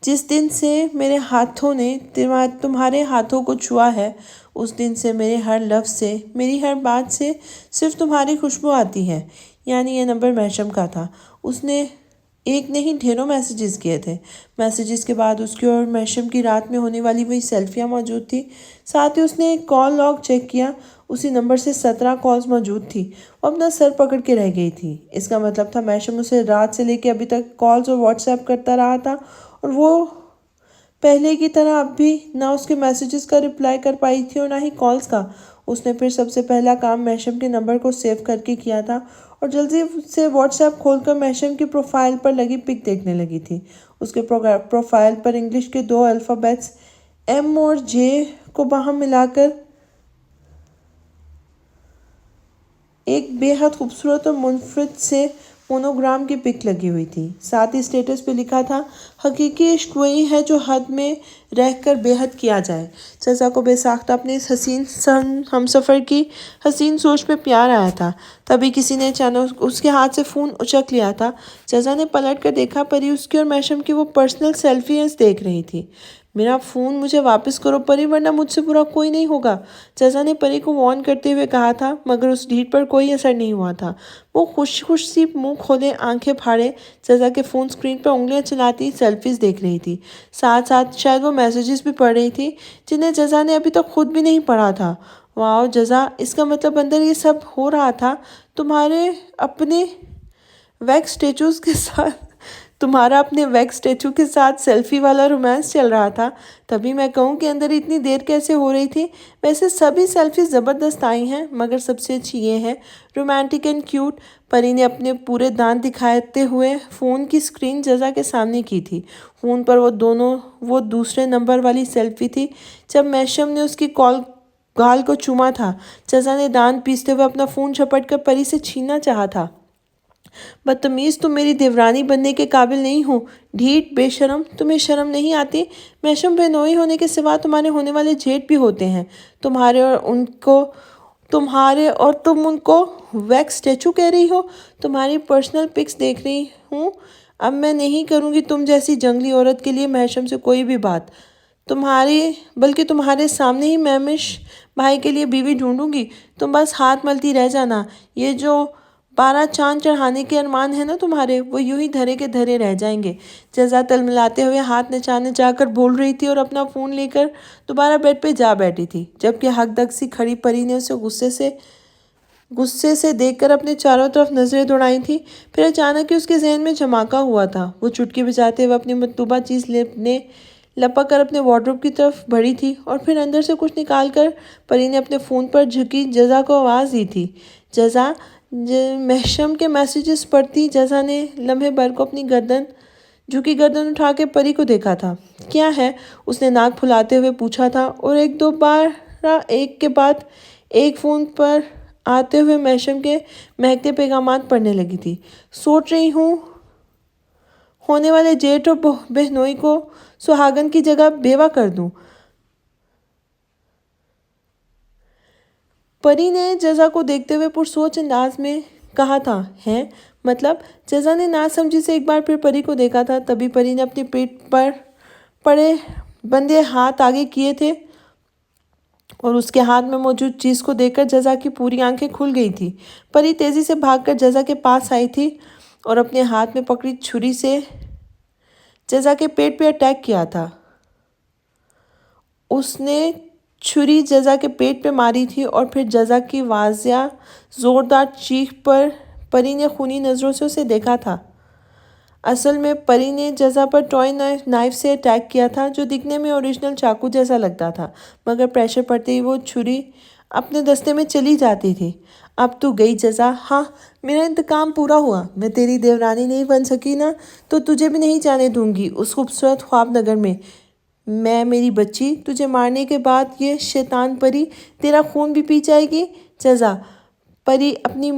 جس دن سے میرے ہاتھوں نے تمہارے ہاتھوں کو چھوا ہے، اس دن سے میرے ہر لفظ سے، میری ہر بات سے صرف تمہاری خوشبو آتی ہے۔ یعنی یہ نمبر میشم کا تھا۔ اس نے ایک نہیں ڈھیروں میسیجز کیے تھے۔ میسیجز کے بعد اس کی اور میشم کی رات میں ہونے والی وہی سیلفیاں موجود تھی۔ ساتھ ہی اس نے ایک کال لاگ چیک کیا، اسی نمبر سے 17 کالز موجود تھی۔ وہ اپنا سر پکڑ کے رہ گئی تھی۔ اس کا مطلب تھا میشم اسے رات سے لے کے ابھی تک کالز اور واٹس ایپ کرتا رہا تھا، اور وہ پہلے کی طرح اب بھی نہ اس کے میسیجز کا رپلائی کر پائی تھی اور نہ ہی کالز کا۔ اس نے پھر سب سے پہلا کام میشم کے نمبر کو سیو کر کے کیا تھا اور جلدی سے واٹس ایپ کھول کر میشم کی پروفائل پر لگی پک دیکھنے لگی تھی۔ اس کے پروفائل پر انگلش کے 2 الفابیٹس ایم اور جے کو باہم ملا کر ایک بے حد خوبصورت اور منفرد سے مونوگرام کی پک لگی ہوئی تھی۔ ساتھ ہی اسٹیٹس پہ لکھا تھا: حقیقی عشق وہی ہے جو حد میں رہ کر بے حد کیا جائے۔ جزا کو بے ساختہ اپنے اس حسین ہمسفر کی حسین سوچ پہ پیار آیا تھا۔ تبھی کسی نے اچانک اس کے ہاتھ سے فون اچک لیا تھا۔ جزا نے پلٹ کر دیکھا، پری اس کی اور میشم کی وہ پرسنل سیلفیز دیکھ رہی تھی۔ میرا فون مجھے واپس کرو پری، ورنہ مجھ سے برا کوئی نہیں ہوگا، جزا نے پری کو وارن کرتے ہوئے کہا تھا، مگر اس ڈیٹ پر کوئی اثر نہیں ہوا تھا۔ وہ خوش سی منہ کھولے آنکھیں پھاڑے جزا کے فون اسکرین پر انگلیاں چلاتی سیلفیز دیکھ رہی تھی۔ ساتھ ساتھ شاید وہ میسیجز بھی پڑھ رہی تھی جنہیں جزا نے ابھی تک خود بھی نہیں پڑھا تھا۔ واؤ جزا، اس کا مطلب اندر یہ سب ہو رہا تھا تمہارے اپنے ویکس اسٹیچوز کے ساتھ تمہارا اپنے ویکس اسٹیچو کے ساتھ سیلفی والا رومانس چل رہا تھا، تبھی میں کہوں کہ اندر اتنی دیر کیسے ہو رہی تھی۔ ویسے سبھی سیلفیز زبردست آئی ہیں، مگر سب سے اچھی یہ ہے، رومانٹک اینڈ کیوٹ۔ پری نے اپنے پورے دانت دکھاتے ہوئے فون کی اسکرین جزا کے سامنے کی تھی۔ فون پر وہ دوسرے نمبر والی سیلفی تھی جب میشم نے اس کی گال کو چوما تھا۔ جزا نے دانت پیستے ہوئے اپنا فون جھپٹ کر پری سے چھیننا چاہا تھا۔ بدتمیز، تم میری دیورانی بننے کے قابل نہیں ہو، ڈھیٹ، بے شرم، تمہیں شرم نہیں آتی؟ میشم بہنوئی ہونے کے سوا تمہارے ہونے والے جیٹ بھی ہوتے ہیں، تمہارے اور تم ان کو ویکس اسٹیچو کہہ رہی ہو؟ تمہاری پرسنل پکس دیکھ رہی ہوں، اب میں نہیں کروں گی تم جیسی جنگلی عورت کے لیے میشم سے کوئی بھی بات، بلکہ تمہارے سامنے ہی میمش بھائی کے لیے بیوی ڈھونڈوں گی۔ تم بس ہاتھ ملتی رہ جانا، یہ جو 12 چاند چڑھانے کے ارمان ہیں نا تمہارے، وہ یوں ہی دھرے کے دھرے رہ جائیں گے۔ جزا تلملاتے ہوئے ہاتھ نچانے جا کر بول رہی تھی اور اپنا فون لے کر دوبارہ بیڈ پہ جا بیٹھی تھی، جبکہ ہک دک سی کھڑی پری نے اسے غصے سے دیکھ کر اپنے چاروں طرف نظریں دوڑائی تھی۔ پھر اچانک ہی اس کے ذہن میں جھماکا ہوا تھا۔ وہ چٹکی بجاتے ہوئے اپنی مطلوبہ چیز لپک کر اپنے وارڈروب کی طرف بڑھی تھی اور پھر اندر سے کچھ نکال کر پری نے اپنے فون پر جھکی جزا کو آواز دی تھی۔ جزا، میشم کے میسیجز پڑھتی جزا نے لمحے بھر کو اپنی جھکی گردن اٹھا کے پری کو دیکھا تھا۔ کیا ہے؟ اس نے ناک پھلاتے ہوئے پوچھا تھا اور ایک دو بار ایک کے بعد ایک فون پر آتے ہوئے میشم کے مہکتے پیغامات پڑھنے لگی تھی۔ سوچ رہی ہوں ہونے والے جیٹ اور بہنوئی کو سہاگن کی جگہ بیوہ کر دوں۔ پری نے جزا کو دیکھتے ہوئے پرسوچ انداز میں کہا تھا۔ ہیں؟ مطلب؟ جزا نے ناسمجھی سے ایک بار پھر پری کو دیکھا تھا، تبھی پری نے اپنی پیٹھ پر پڑے بندے ہاتھ آگے کیے تھے اور اس کے ہاتھ میں موجود چیز کو دیکھ کر جزا کی پوری آنکھیں کھل گئی تھی۔ پری تیزی سے بھاگ کر جزا کے پاس آئی تھی اور اپنے ہاتھ میں پکڑی چھری سے جزا کے پیٹ پہ اٹیک کیا تھا۔ اس نے چھری جزا کے پیٹ پہ ماری تھی اور پھر جزا کی واضح زوردار چیخ پر پری نے خونی نظروں سے اسے دیکھا تھا۔ اصل میں پری نے جزا پر ٹوائے نائف سے اٹیک کیا تھا، جو دکھنے میں اوریجنل چاقو جیسا لگتا تھا، مگر پریشر پڑتے ہی وہ چھری اپنے دستے میں چلی جاتی تھی۔ اب تو گئی جزا، ہاں، میرا انتقام پورا ہوا۔ میں تیری دیورانی نہیں بن سکی نا، تو تجھے بھی نہیں جانے دوں گی اس خوبصورت خواب نگر میں۔ میری بچی، تجھے مارنے کے بعد یہ شیطان پری تیرا خون بھی پی جائے گی۔ جزا، پری اپنی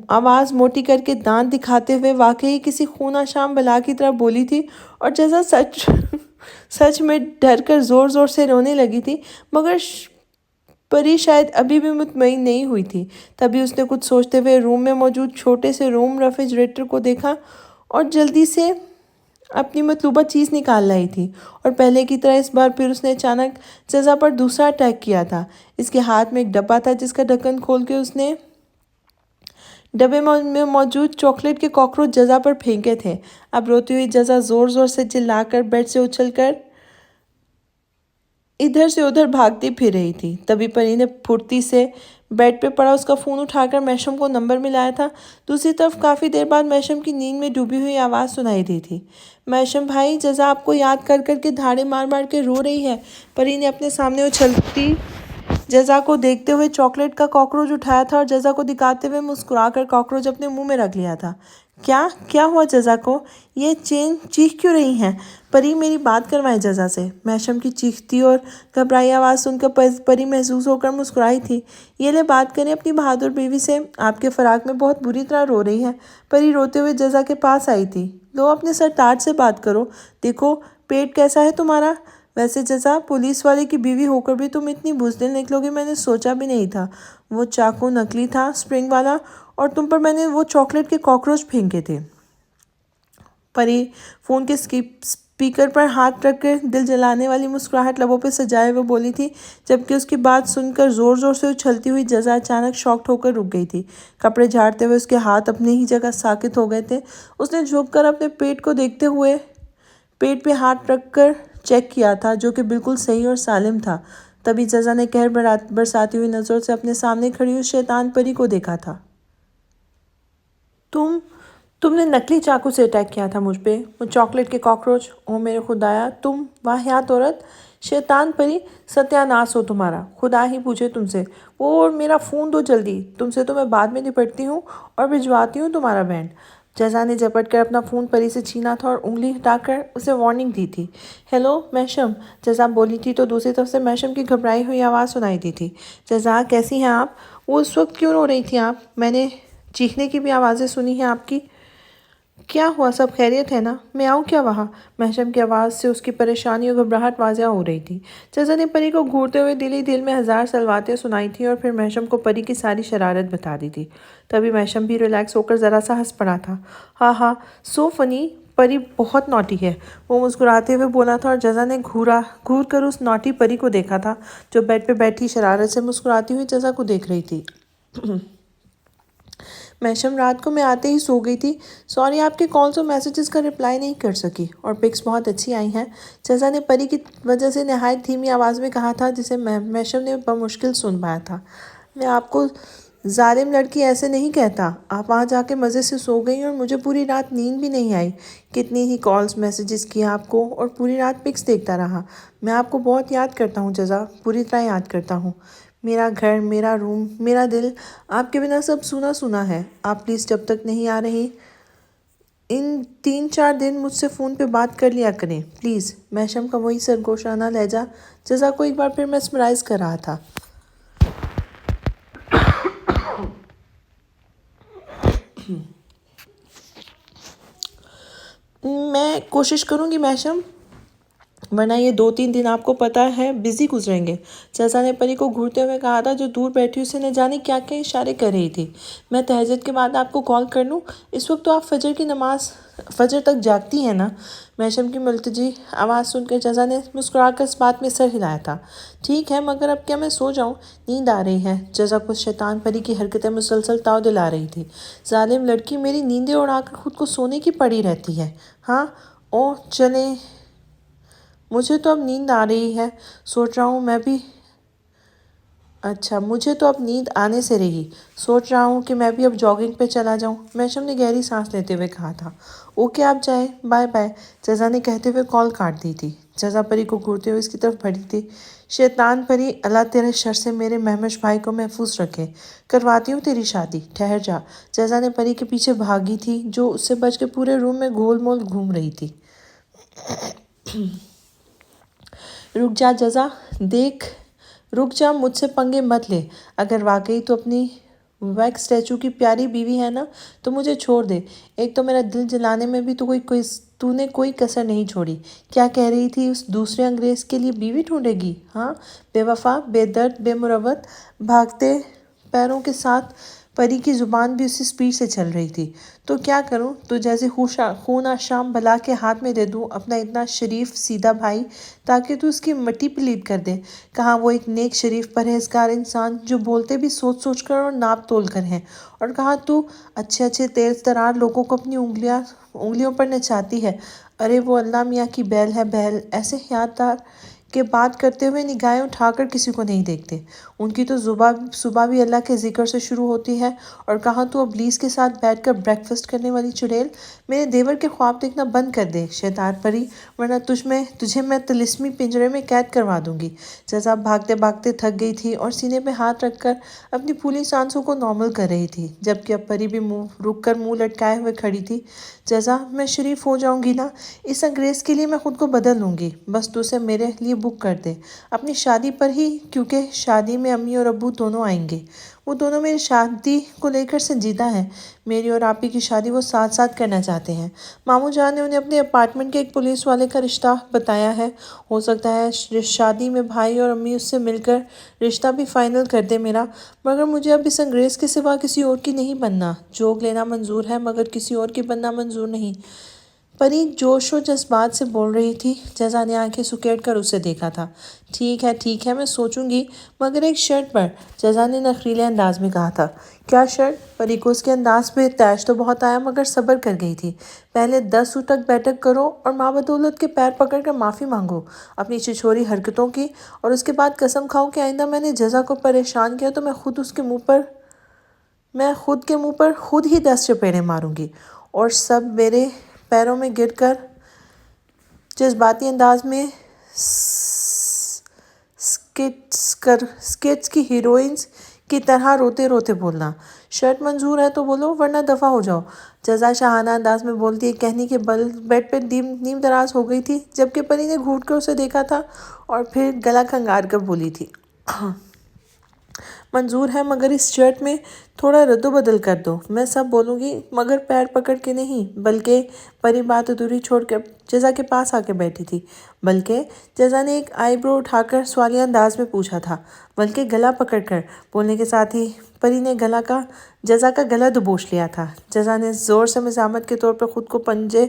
آواز موٹی کر کے دانت دکھاتے ہوئے واقعی کسی خون آشام بلا کی طرح بولی تھی، اور جزا سچ میں ڈر کر زور زور سے رونے لگی تھی، مگر پری شاید ابھی بھی مطمئن نہیں ہوئی تھی۔ تبھی اس نے کچھ سوچتے ہوئے روم میں موجود چھوٹے سے روم ریفریجریٹر کو دیکھا اور جلدی سے اپنی مطلوبہ چیز نکال لائی تھی، اور پہلے کی طرح اس بار پھر اس نے اچانک جزا پر دوسرا اٹیک کیا تھا۔ اس کے ہاتھ میں ایک ڈبہ تھا جس کا ڈھکن کھول کے اس نے ڈبے میں موجود چاکلیٹ کے کاکروچ جزا پر پھینکے تھے۔ اب روتی ہوئی جزا زور زور سے چلا کر بیڈ سے اچھل کر ادھر سے ادھر بھاگتی پھر رہی تھی۔ تبھی پری نے پھرتی سے بیڈ پہ پڑا اس کا فون اٹھا کر میشم کو نمبر ملایا تھا۔ دوسری طرف کافی دیر بعد میشم کی نیند میں ڈوبی ہوئی آواز سنائی دی تھی۔ میشم بھائی، جزا آپ کو یاد کر کر کے دھاڑے مار مار کے رو رہی ہے۔ پری نے اپنے سامنے اچھلتی جزا کو دیکھتے ہوئے چاکلیٹ کا کاکروچ اٹھایا تھا اور جزا کو دکھاتے ہوئے مسکرا کر کاکروچ اپنے منہ میں رکھ لیا تھا۔ کیا ہوا جزا کو؟ یہ چیخ کیوں رہی ہیں؟ پری، میری بات کروائیں جزا سے۔ میشم کی چیختی اور گھبرائی آواز سن کر پری محظوظ ہو کر مسکرائی تھی۔ یہ لے بات کریں اپنی بہادر بیوی سے، آپ کے فراق میں بہت بری طرح رو رہی ہے۔ پری روتے ہوئے جزا کے پاس آئی تھی۔ لو، اپنے سرتاج سے بات کرو، دیکھو پیٹ کیسا ہے تمہارا۔ ویسے جزا، پولیس والے کی بیوی ہو کر بھی تم اتنی بزدل نکلو گی میں نے سوچا بھی نہیں تھا۔ وہ چاقو نکلی تھا، سپرنگ والا، اور تم پر میں نے وہ چاکلیٹ کے کاکروچ پھینکے تھے۔ پری فون کے اسپیکر پر ہاتھ رکھ کر دل جلانے والی مسکراہٹ لبوں پہ سجائے ہوئے بولی تھی، جبکہ اس کی بات سن کر زور زور سے اچھلتی ہوئی جزا اچانک شاکڈ ہو کر رک گئی تھی۔ کپڑے جھاڑتے ہوئے اس کے ہاتھ اپنی ہی جگہ ساکت ہو گئے تھے۔ اس نے جھک کر اپنے پیٹ کو دیکھتے ہوئے پیٹ پہ ہاتھ رکھ کر چیک کیا تھا، جو کہ بالکل صحیح اور سالم تھا۔ تبھی جزا نے قہر برساتی ہوئی نظروں سے اپنے سامنے کھڑی اس شیطان پری کو دیکھا تھا۔ تم نے نکلی چاقو سے اٹیک کیا تھا مجھ پہ، وہ چاکلیٹ کے کاکروچ، او میرے خدایا، تم واہیات عورت، شیطان پری، ستیہ ناس ہو تمہارا، خدا ہی پوچھے تم سے۔ وہ اور میرا فون دو جلدی، تم سے تو میں بعد میں نپٹتی ہوں اور بھجواتی ہوں تمہارا بینڈ۔ جزا نے جھپٹ کر اپنا فون پری سے چھینا تھا اور انگلی ہٹا کر اسے وارننگ دی تھی۔ ہیلو محشم، جزا بولی تھی تو دوسری طرف سے محشم کی گھبرائی ہوئی آواز سنائی دی تھی۔ جزا کیسی ہیں آپ؟ وہ اس وقت کیوں رو رہی تھیں آپ؟ میں نے چیخنے کی بھی آوازیں سنی ہیں آپ کی۔ کیا ہوا، سب خیریت ہے نا؟ میں آؤں کیا وہاں؟ محشم کی آواز سے اس کی پریشانی اور گھبراہٹ واضح ہو رہی تھی۔ جزا نے پری کو گھورتے ہوئے دل ہی دل میں ہزار سلواتیں سنائی تھیں اور پھر محشم کو پری کی ساری شرارت بتا دی تھی۔ تبھی محشم بھی ریلیکس ہو کر ذرا سا ہنس پڑا تھا۔ ہاں ہاں، سو فنی، پری بہت نوٹی ہے، وہ مسکراتے ہوئے بولا تھا، اور جزا نے گھور کر اس نوٹی پری کو دیکھا تھا جو بیڈ پہ بیٹھی شرارت سے مسکراتی ہوئی جزا کو دیکھ رہی تھی۔ محشم رات کو میں آتے ہی سو گئی تھی، سوری آپ کے کالز اور میسیجز کا رپلائی نہیں کر سکی، اور پکس بہت اچھی آئی ہیں، جزا نے پری کی وجہ سے نہایت دھیمی آواز میں کہا تھا جسے محشم نے بمشکل سن پایا تھا۔ میں آپ کو ظالم لڑکی ایسے نہیں کہتا، آپ وہاں جا کے مزے سے سو گئی اور مجھے پوری رات نیند بھی نہیں آئی، کتنی ہی کالز میسیجز کیے آپ کو اور پوری رات پکس دیکھتا رہا۔ میں آپ کو بہت یاد کرتا ہوں جزا، پوری طرح یاد کرتا ہوں۔ میرا گھر، میرا روم، میرا دل، آپ کے بنا سب سونا سونا ہے۔ آپ پلیز جب تک نہیں آ رہی ان 3-4 دن مجھ سے فون پہ بات کر لیا کریں پلیز۔ محشم کا وہی سرگوشانہ لہجہ جزا کو ایک بار پھر میسمرائز کر رہا تھا۔ میں کوشش کروں گی محشم، ورنہ یہ 2-3 دن آپ کو پتہ ہے بزی گزریں گے، جزا نے پری کو گھورتے ہوئے کہا تھا جو دور بیٹھی اسے نہ جانے کیا کیا اشارے کر رہی تھی۔ میں تہجد کے بعد آپ کو کال کر لوں، اس وقت تو آپ فجر تک جاگتی ہیں نا؟ محشم کی ملتجی آواز سن کر جزا نے مسکرا کر اس بات میں سر ہلایا تھا۔ ٹھیک ہے، مگر اب کیا میں سو جاؤں؟ نیند آ رہی ہے۔ جزا کو شیطان پری کی حرکتیں مسلسل تاؤ دلا رہی تھی۔ ظالم لڑکی، میری نیندیں اڑا کر خود کو سونے کی پڑی رہتی ہے، ہاں؟ اوہ چلیں، مجھے تو اب نیند آ رہی ہے، سوچ رہا ہوں میں بھی مجھے تو اب نیند آنے سے رہی، سوچ رہا ہوں کہ میں بھی اب جاگنگ پہ چلا جاؤں، محشم نے گہری سانس لیتے ہوئے کہا تھا۔ اوکے آپ جائیں، بائے بائے، جزا نے کہتے ہوئے کال کاٹ دی تھی۔ جزا پری کو گھورتے ہوئے اس کی طرف بڑھی تھی۔ شیطان پری، اللہ تیرے شر سے میرے مہمش بھائی کو محفوظ رکھے، کرواتی ہوں تیری شادی، ٹھہر جا۔ جزا نے پری کے پیچھے بھاگی تھی جو اس سے بچ کے پورے روم میں گول مول گھوم رہی تھی۔ رک جا جزا، رک جا، مجھ سے پنگے مت لے، اگر واقعی تو اپنی ویکس اسٹیچو کی پیاری بیوی ہے نا تو مجھے چھوڑ دے، ایک تو میرا دل جلانے میں بھی تو نے کوئی کسر نہیں چھوڑی۔ کیا کہہ رہی تھی، اس دوسرے انگریز کے لیے بیوی ڈھونڈے گی، ہاں؟ بے وفا، بے درد، بے مروت، بھاگتے پیروں کے ساتھ پری کی زبان بھی اسی سپیڈ سے چل رہی تھی۔ تو کیا کروں، تو جیسے خون آشام بلا کے ہاتھ میں دے دوں اپنا اتنا شریف سیدھا بھائی تاکہ تو اس کی مٹی پلیت کر دے؟ کہاں وہ ایک نیک شریف پرہیزگار انسان جو بولتے بھی سوچ سوچ کر اور ناپ تول کر ہیں، اور کہاں تو اچھے تیز ترار لوگوں کو اپنی انگلیوں پر نچاتی ہے؟ ارے وہ اللہ میاں کی بیل ہے بیل، ایسے حیاتار کے بات کرتے ہوئے نگاہیں اٹھا کر کسی کو نہیں دیکھتے، ان کی تو صبح بھی اللہ کے ذکر سے شروع ہوتی ہے، اور کہاں تو ابلیس کے ساتھ بیٹھ کر بریک فاسٹ کرنے والی چڑیل۔ میرے دیور کے خواب دیکھنا بند کر دے شیطان پری، ورنہ تجھے میں طلسمی پنجرے میں قید کروا دوں گی۔ جزا بھاگتے بھاگتے تھک گئی تھی اور سینے پہ ہاتھ رکھ کر اپنی پھولی سانسوں کو نارمل کر رہی تھی، جبکہ اب پری بھی رک کر منہ لٹکائے ہوئے کھڑی تھی۔ جزا، میں شریف ہو جاؤں گی نا، اس انگریز کے لیے میں خود کو بدل لوں گی، بس تو اسے میرے لیے بک کر دے اپنی شادی پر ہی، کیونکہ شادی میں امی اور ابو دونوں آئیں گے، وہ دونوں میری شادی کو لے کر سنجیدہ ہیں، میری اور آپی کی شادی وہ ساتھ ساتھ کرنا چاہتے ہیں۔ ماموں جان نے انہیں اپنے اپارٹمنٹ کے ایک پولیس والے کا رشتہ بتایا ہے، ہو سکتا ہے شادی میں بھائی اور امی اس سے مل کر رشتہ بھی فائنل کر دے میرا، مگر مجھے اب اس انگریز کے سوا کسی اور کی نہیں بننا، جوگ لینا منظور ہے مگر کسی اور کی بننا منظور نہیں۔ پری جوش و جذبات سے بول رہی تھی۔ جزا نے آنکھیں سکیڑ کر اسے دیکھا تھا۔ ٹھیک ہے، میں سوچوں گی، مگر ایک شرط پر، جزا نے نخریلے انداز میں کہا تھا۔ کیا شرط؟ پری کو اس کے انداز پہ تیش تو بہت آیا مگر صبر کر گئی تھی۔ پہلے 10 اٹک بیٹھک کرو اور ماں بدولت کے پیر پکڑ کر معافی مانگو اپنی چھچھوری حرکتوں کی، اور اس کے بعد قسم کھاؤ کہ آئندہ میں نے جزا کو پریشان کیا تو میں خود کے منہ پر خود ہی 10 چپیڑیں ماروں گی، اور سب میرے پیروں میں گر کر جذباتی انداز میں سکیٹس کی ہیروئنز کی طرح روتے روتے بولنا، شرٹ منظور ہے تو بولو ورنہ دفع ہو جاؤ، جزا شاہانہ انداز میں بولتی ہے، کہنی کہ بیڈ پہ نیم دراز ہو گئی تھی جبکہ پری نے گھونٹ کر اسے دیکھا تھا اور پھر گلا کھنگار کر بولی تھی، منظور ہے مگر اس شرٹ میں تھوڑا رد و بدل کر دو۔ میں سب بولوں گی مگر پیر پکڑ کے نہیں، بلکہ پری بات ادھوری چھوڑ کر جزا کے پاس آ کے بیٹھی تھی۔ بلکہ جزا نے ایک آئی برو اٹھا کر سوالیہ انداز میں پوچھا تھا۔ بلکہ گلا پکڑ کر بولنے کے ساتھ ہی پری نے جزا کا گلا دبوچ لیا تھا۔ جزا نے زور سے مزاحمت کے طور پر خود کو پنجے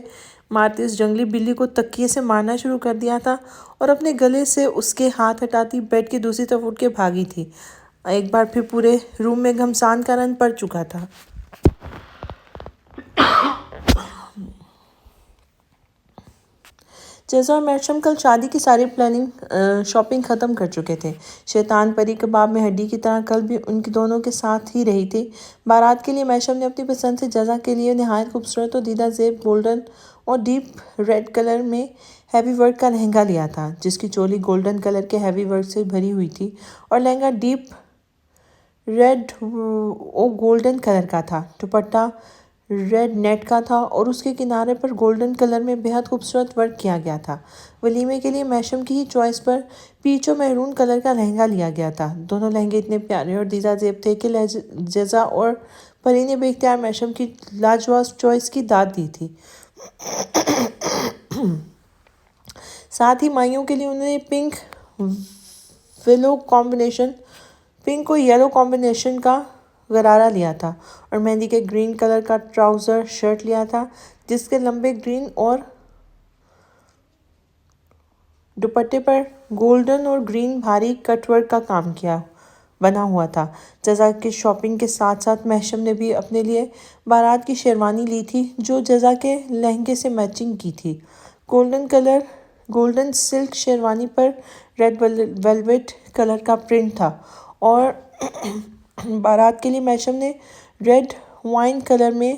مارتی اس جنگلی بلی کو تکیے سے مارنا شروع کر دیا تھا اور اپنے گلے سے اس کے ہاتھ ہٹاتی بیڈ کی دوسری طرف اٹھ کے بھاگی تھی۔ ایک بار پھر پورے روم میں گھمسان کا رنگ پڑ چکا تھا۔ جزا اور میشم کل شادی کی ساری شاپنگ ختم کر چکے تھے۔ شیطان پری کباب میں ہڈی کی طرح کل بھی ان دونوں کے ساتھ ہی رہی تھی۔ بارات کے لیے میشم نے اپنی پسند سے جزا کے لیے نہایت خوبصورت اور دیدہ زیب گولڈن اور ڈیپ ریڈ کلر میں ہیوی ورک کا لہنگا لیا تھا، جس کی چولی گولڈن کلر کے ہیوی ورک سے بھری ہوئی تھی اور لہنگا ڈیپ ریڈ اور گولڈن کلر کا تھا۔ دوپٹہ ریڈ نیٹ کا تھا اور اس کے کنارے پر گولڈن کلر میں بہت خوبصورت ورک کیا گیا تھا۔ ولیمے کے لیے میشم کی ہی چوائس پر پیچ اور میرون کلر کا لہنگا لیا گیا تھا۔ دونوں لہنگے اتنے پیارے اور دیدہ زیب تھے کہ جزا اور پری نے بے اختیار میشم کی لاجواب چوائس کی داد دی تھی۔ ساتھ ہی مائیوں کے لیے انہوں نے پنک اور یلو کمبینیشن کا غرارہ لیا تھا اور مہندی کے گرین کلر کا ٹراؤزر شرٹ لیا تھا، جس کے لمبے گرین اور دوپٹے پر گولڈن اور گرین بھاری کٹ ورک کا کام بنا ہوا تھا۔ جزا کی شاپنگ کے ساتھ ساتھ میشم نے بھی اپنے لیے بارات کی شیروانی لی تھی جو جزا کے لہنگے سے میچنگ کی تھی۔ گولڈن سلک شیروانی پر ریڈ ویلویٹ کلر کا پرنٹ تھا اور بارات کے لیے میشم نے ریڈ وائن کلر میں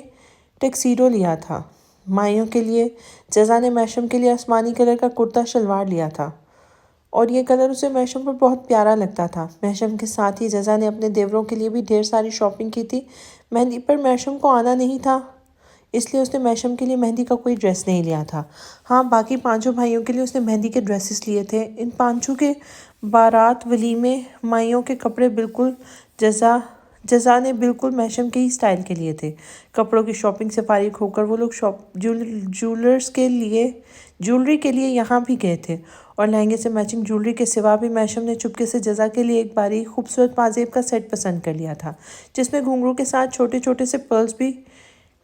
ٹکسیڈو لیا تھا۔ مائیوں کے لیے جزا نے میشم کے لیے آسمانی کلر کا کرتا شلوار لیا تھا اور یہ کلر اسے میشم پر بہت پیارا لگتا تھا۔ میشم کے ساتھ ہی جزا نے اپنے دیوروں کے لیے بھی ڈھیر ساری شاپنگ کی تھی۔ مہندی پر میشم کو آنا نہیں تھا، اس لیے اس نے میشم کے لیے مہندی کا کوئی ڈریس نہیں لیا تھا۔ ہاں، باقی پانچوں بھائیوں کے لیے اس نے مہندی کے ڈریسز لیے تھے۔ ان پانچوں کے بارات ولیمے مائیوں کے کپڑے بالکل جزا نے بالکل میشم کے ہی سٹائل کے لیے تھے۔ کپڑوں کی شاپنگ سے فارغ ہو کر وہ لوگ جیولری کے لیے یہاں بھی گئے تھے اور لہنگے سے میچنگ جیولری کے سوا بھی میشم نے چپکے سے جزا کے لیے ایک باریک خوبصورت پازیب کا سیٹ پسند کر لیا تھا، جس میں گھنگرو کے ساتھ چھوٹے چھوٹے سے پرلز بھی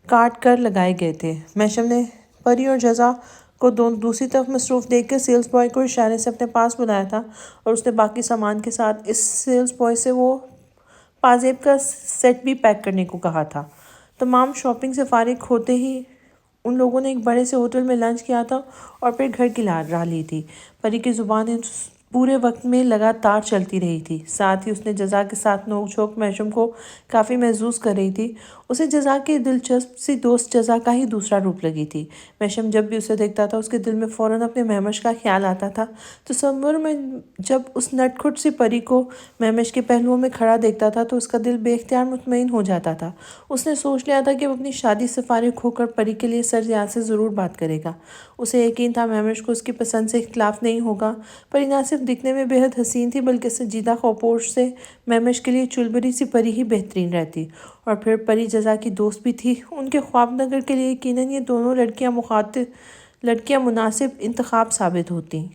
کاٹ کر لگائے گئے تھے۔ میشم نے پری اور جزا کو دوسری طرف مصروف دیکھ کر سیلز بوائے کو اشارے سے اپنے پاس بلایا تھا اور اس نے باقی سامان کے ساتھ اس سیلز بوائے سے وہ پازیب کا سیٹ بھی پیک کرنے کو کہا تھا۔ تمام شاپنگ سے فارغ ہوتے ہی ان لوگوں نے ایک بڑے سے ہوٹل میں لنچ کیا تھا اور پھر گھر کی راہ لی تھی۔ پری کی زبان اس پورے وقت میں لگاتار چلتی رہی تھی، ساتھ ہی اس نے جزا کے ساتھ نوک جھونک میشم کو کافی محظوظ کر رہی تھی۔ اسے جزا کی دلچسپ سی دوست جزا کا ہی دوسرا روپ لگی تھی۔ میشم جب بھی اسے دیکھتا تھا اس کے دل میں فوراً اپنے مہمش کا خیال آتا تھا۔ تصور میں جب اس نٹ کھٹ سی پری کو مہمش کے پہلوؤں میں کھڑا دیکھتا تھا تو اس کا دل بے اختیار مطمئن ہو جاتا تھا۔ اس نے سوچ لیا تھا کہ وہ اپنی شادی سے فارغ ہو کر پری کے لیے سر ریاض سے ضرور بات کرے گا۔ اسے یقین تھا مہمش کو اس کی پسند سے اختلاف نہیں ہوگا۔ پری نہ صرف دکھنے میں بہت حسین تھی بلکہ سنجیدہ خوپوش سے مہمش کے لیے چلبری سی پری ہی بہترین رہتی، اور پھر پری جزا کی دوست بھی تھی۔ ان کے خواب نگر کے لیے یقیناً یہ دونوں لڑکیاں مناسب انتخاب ثابت ہوتی۔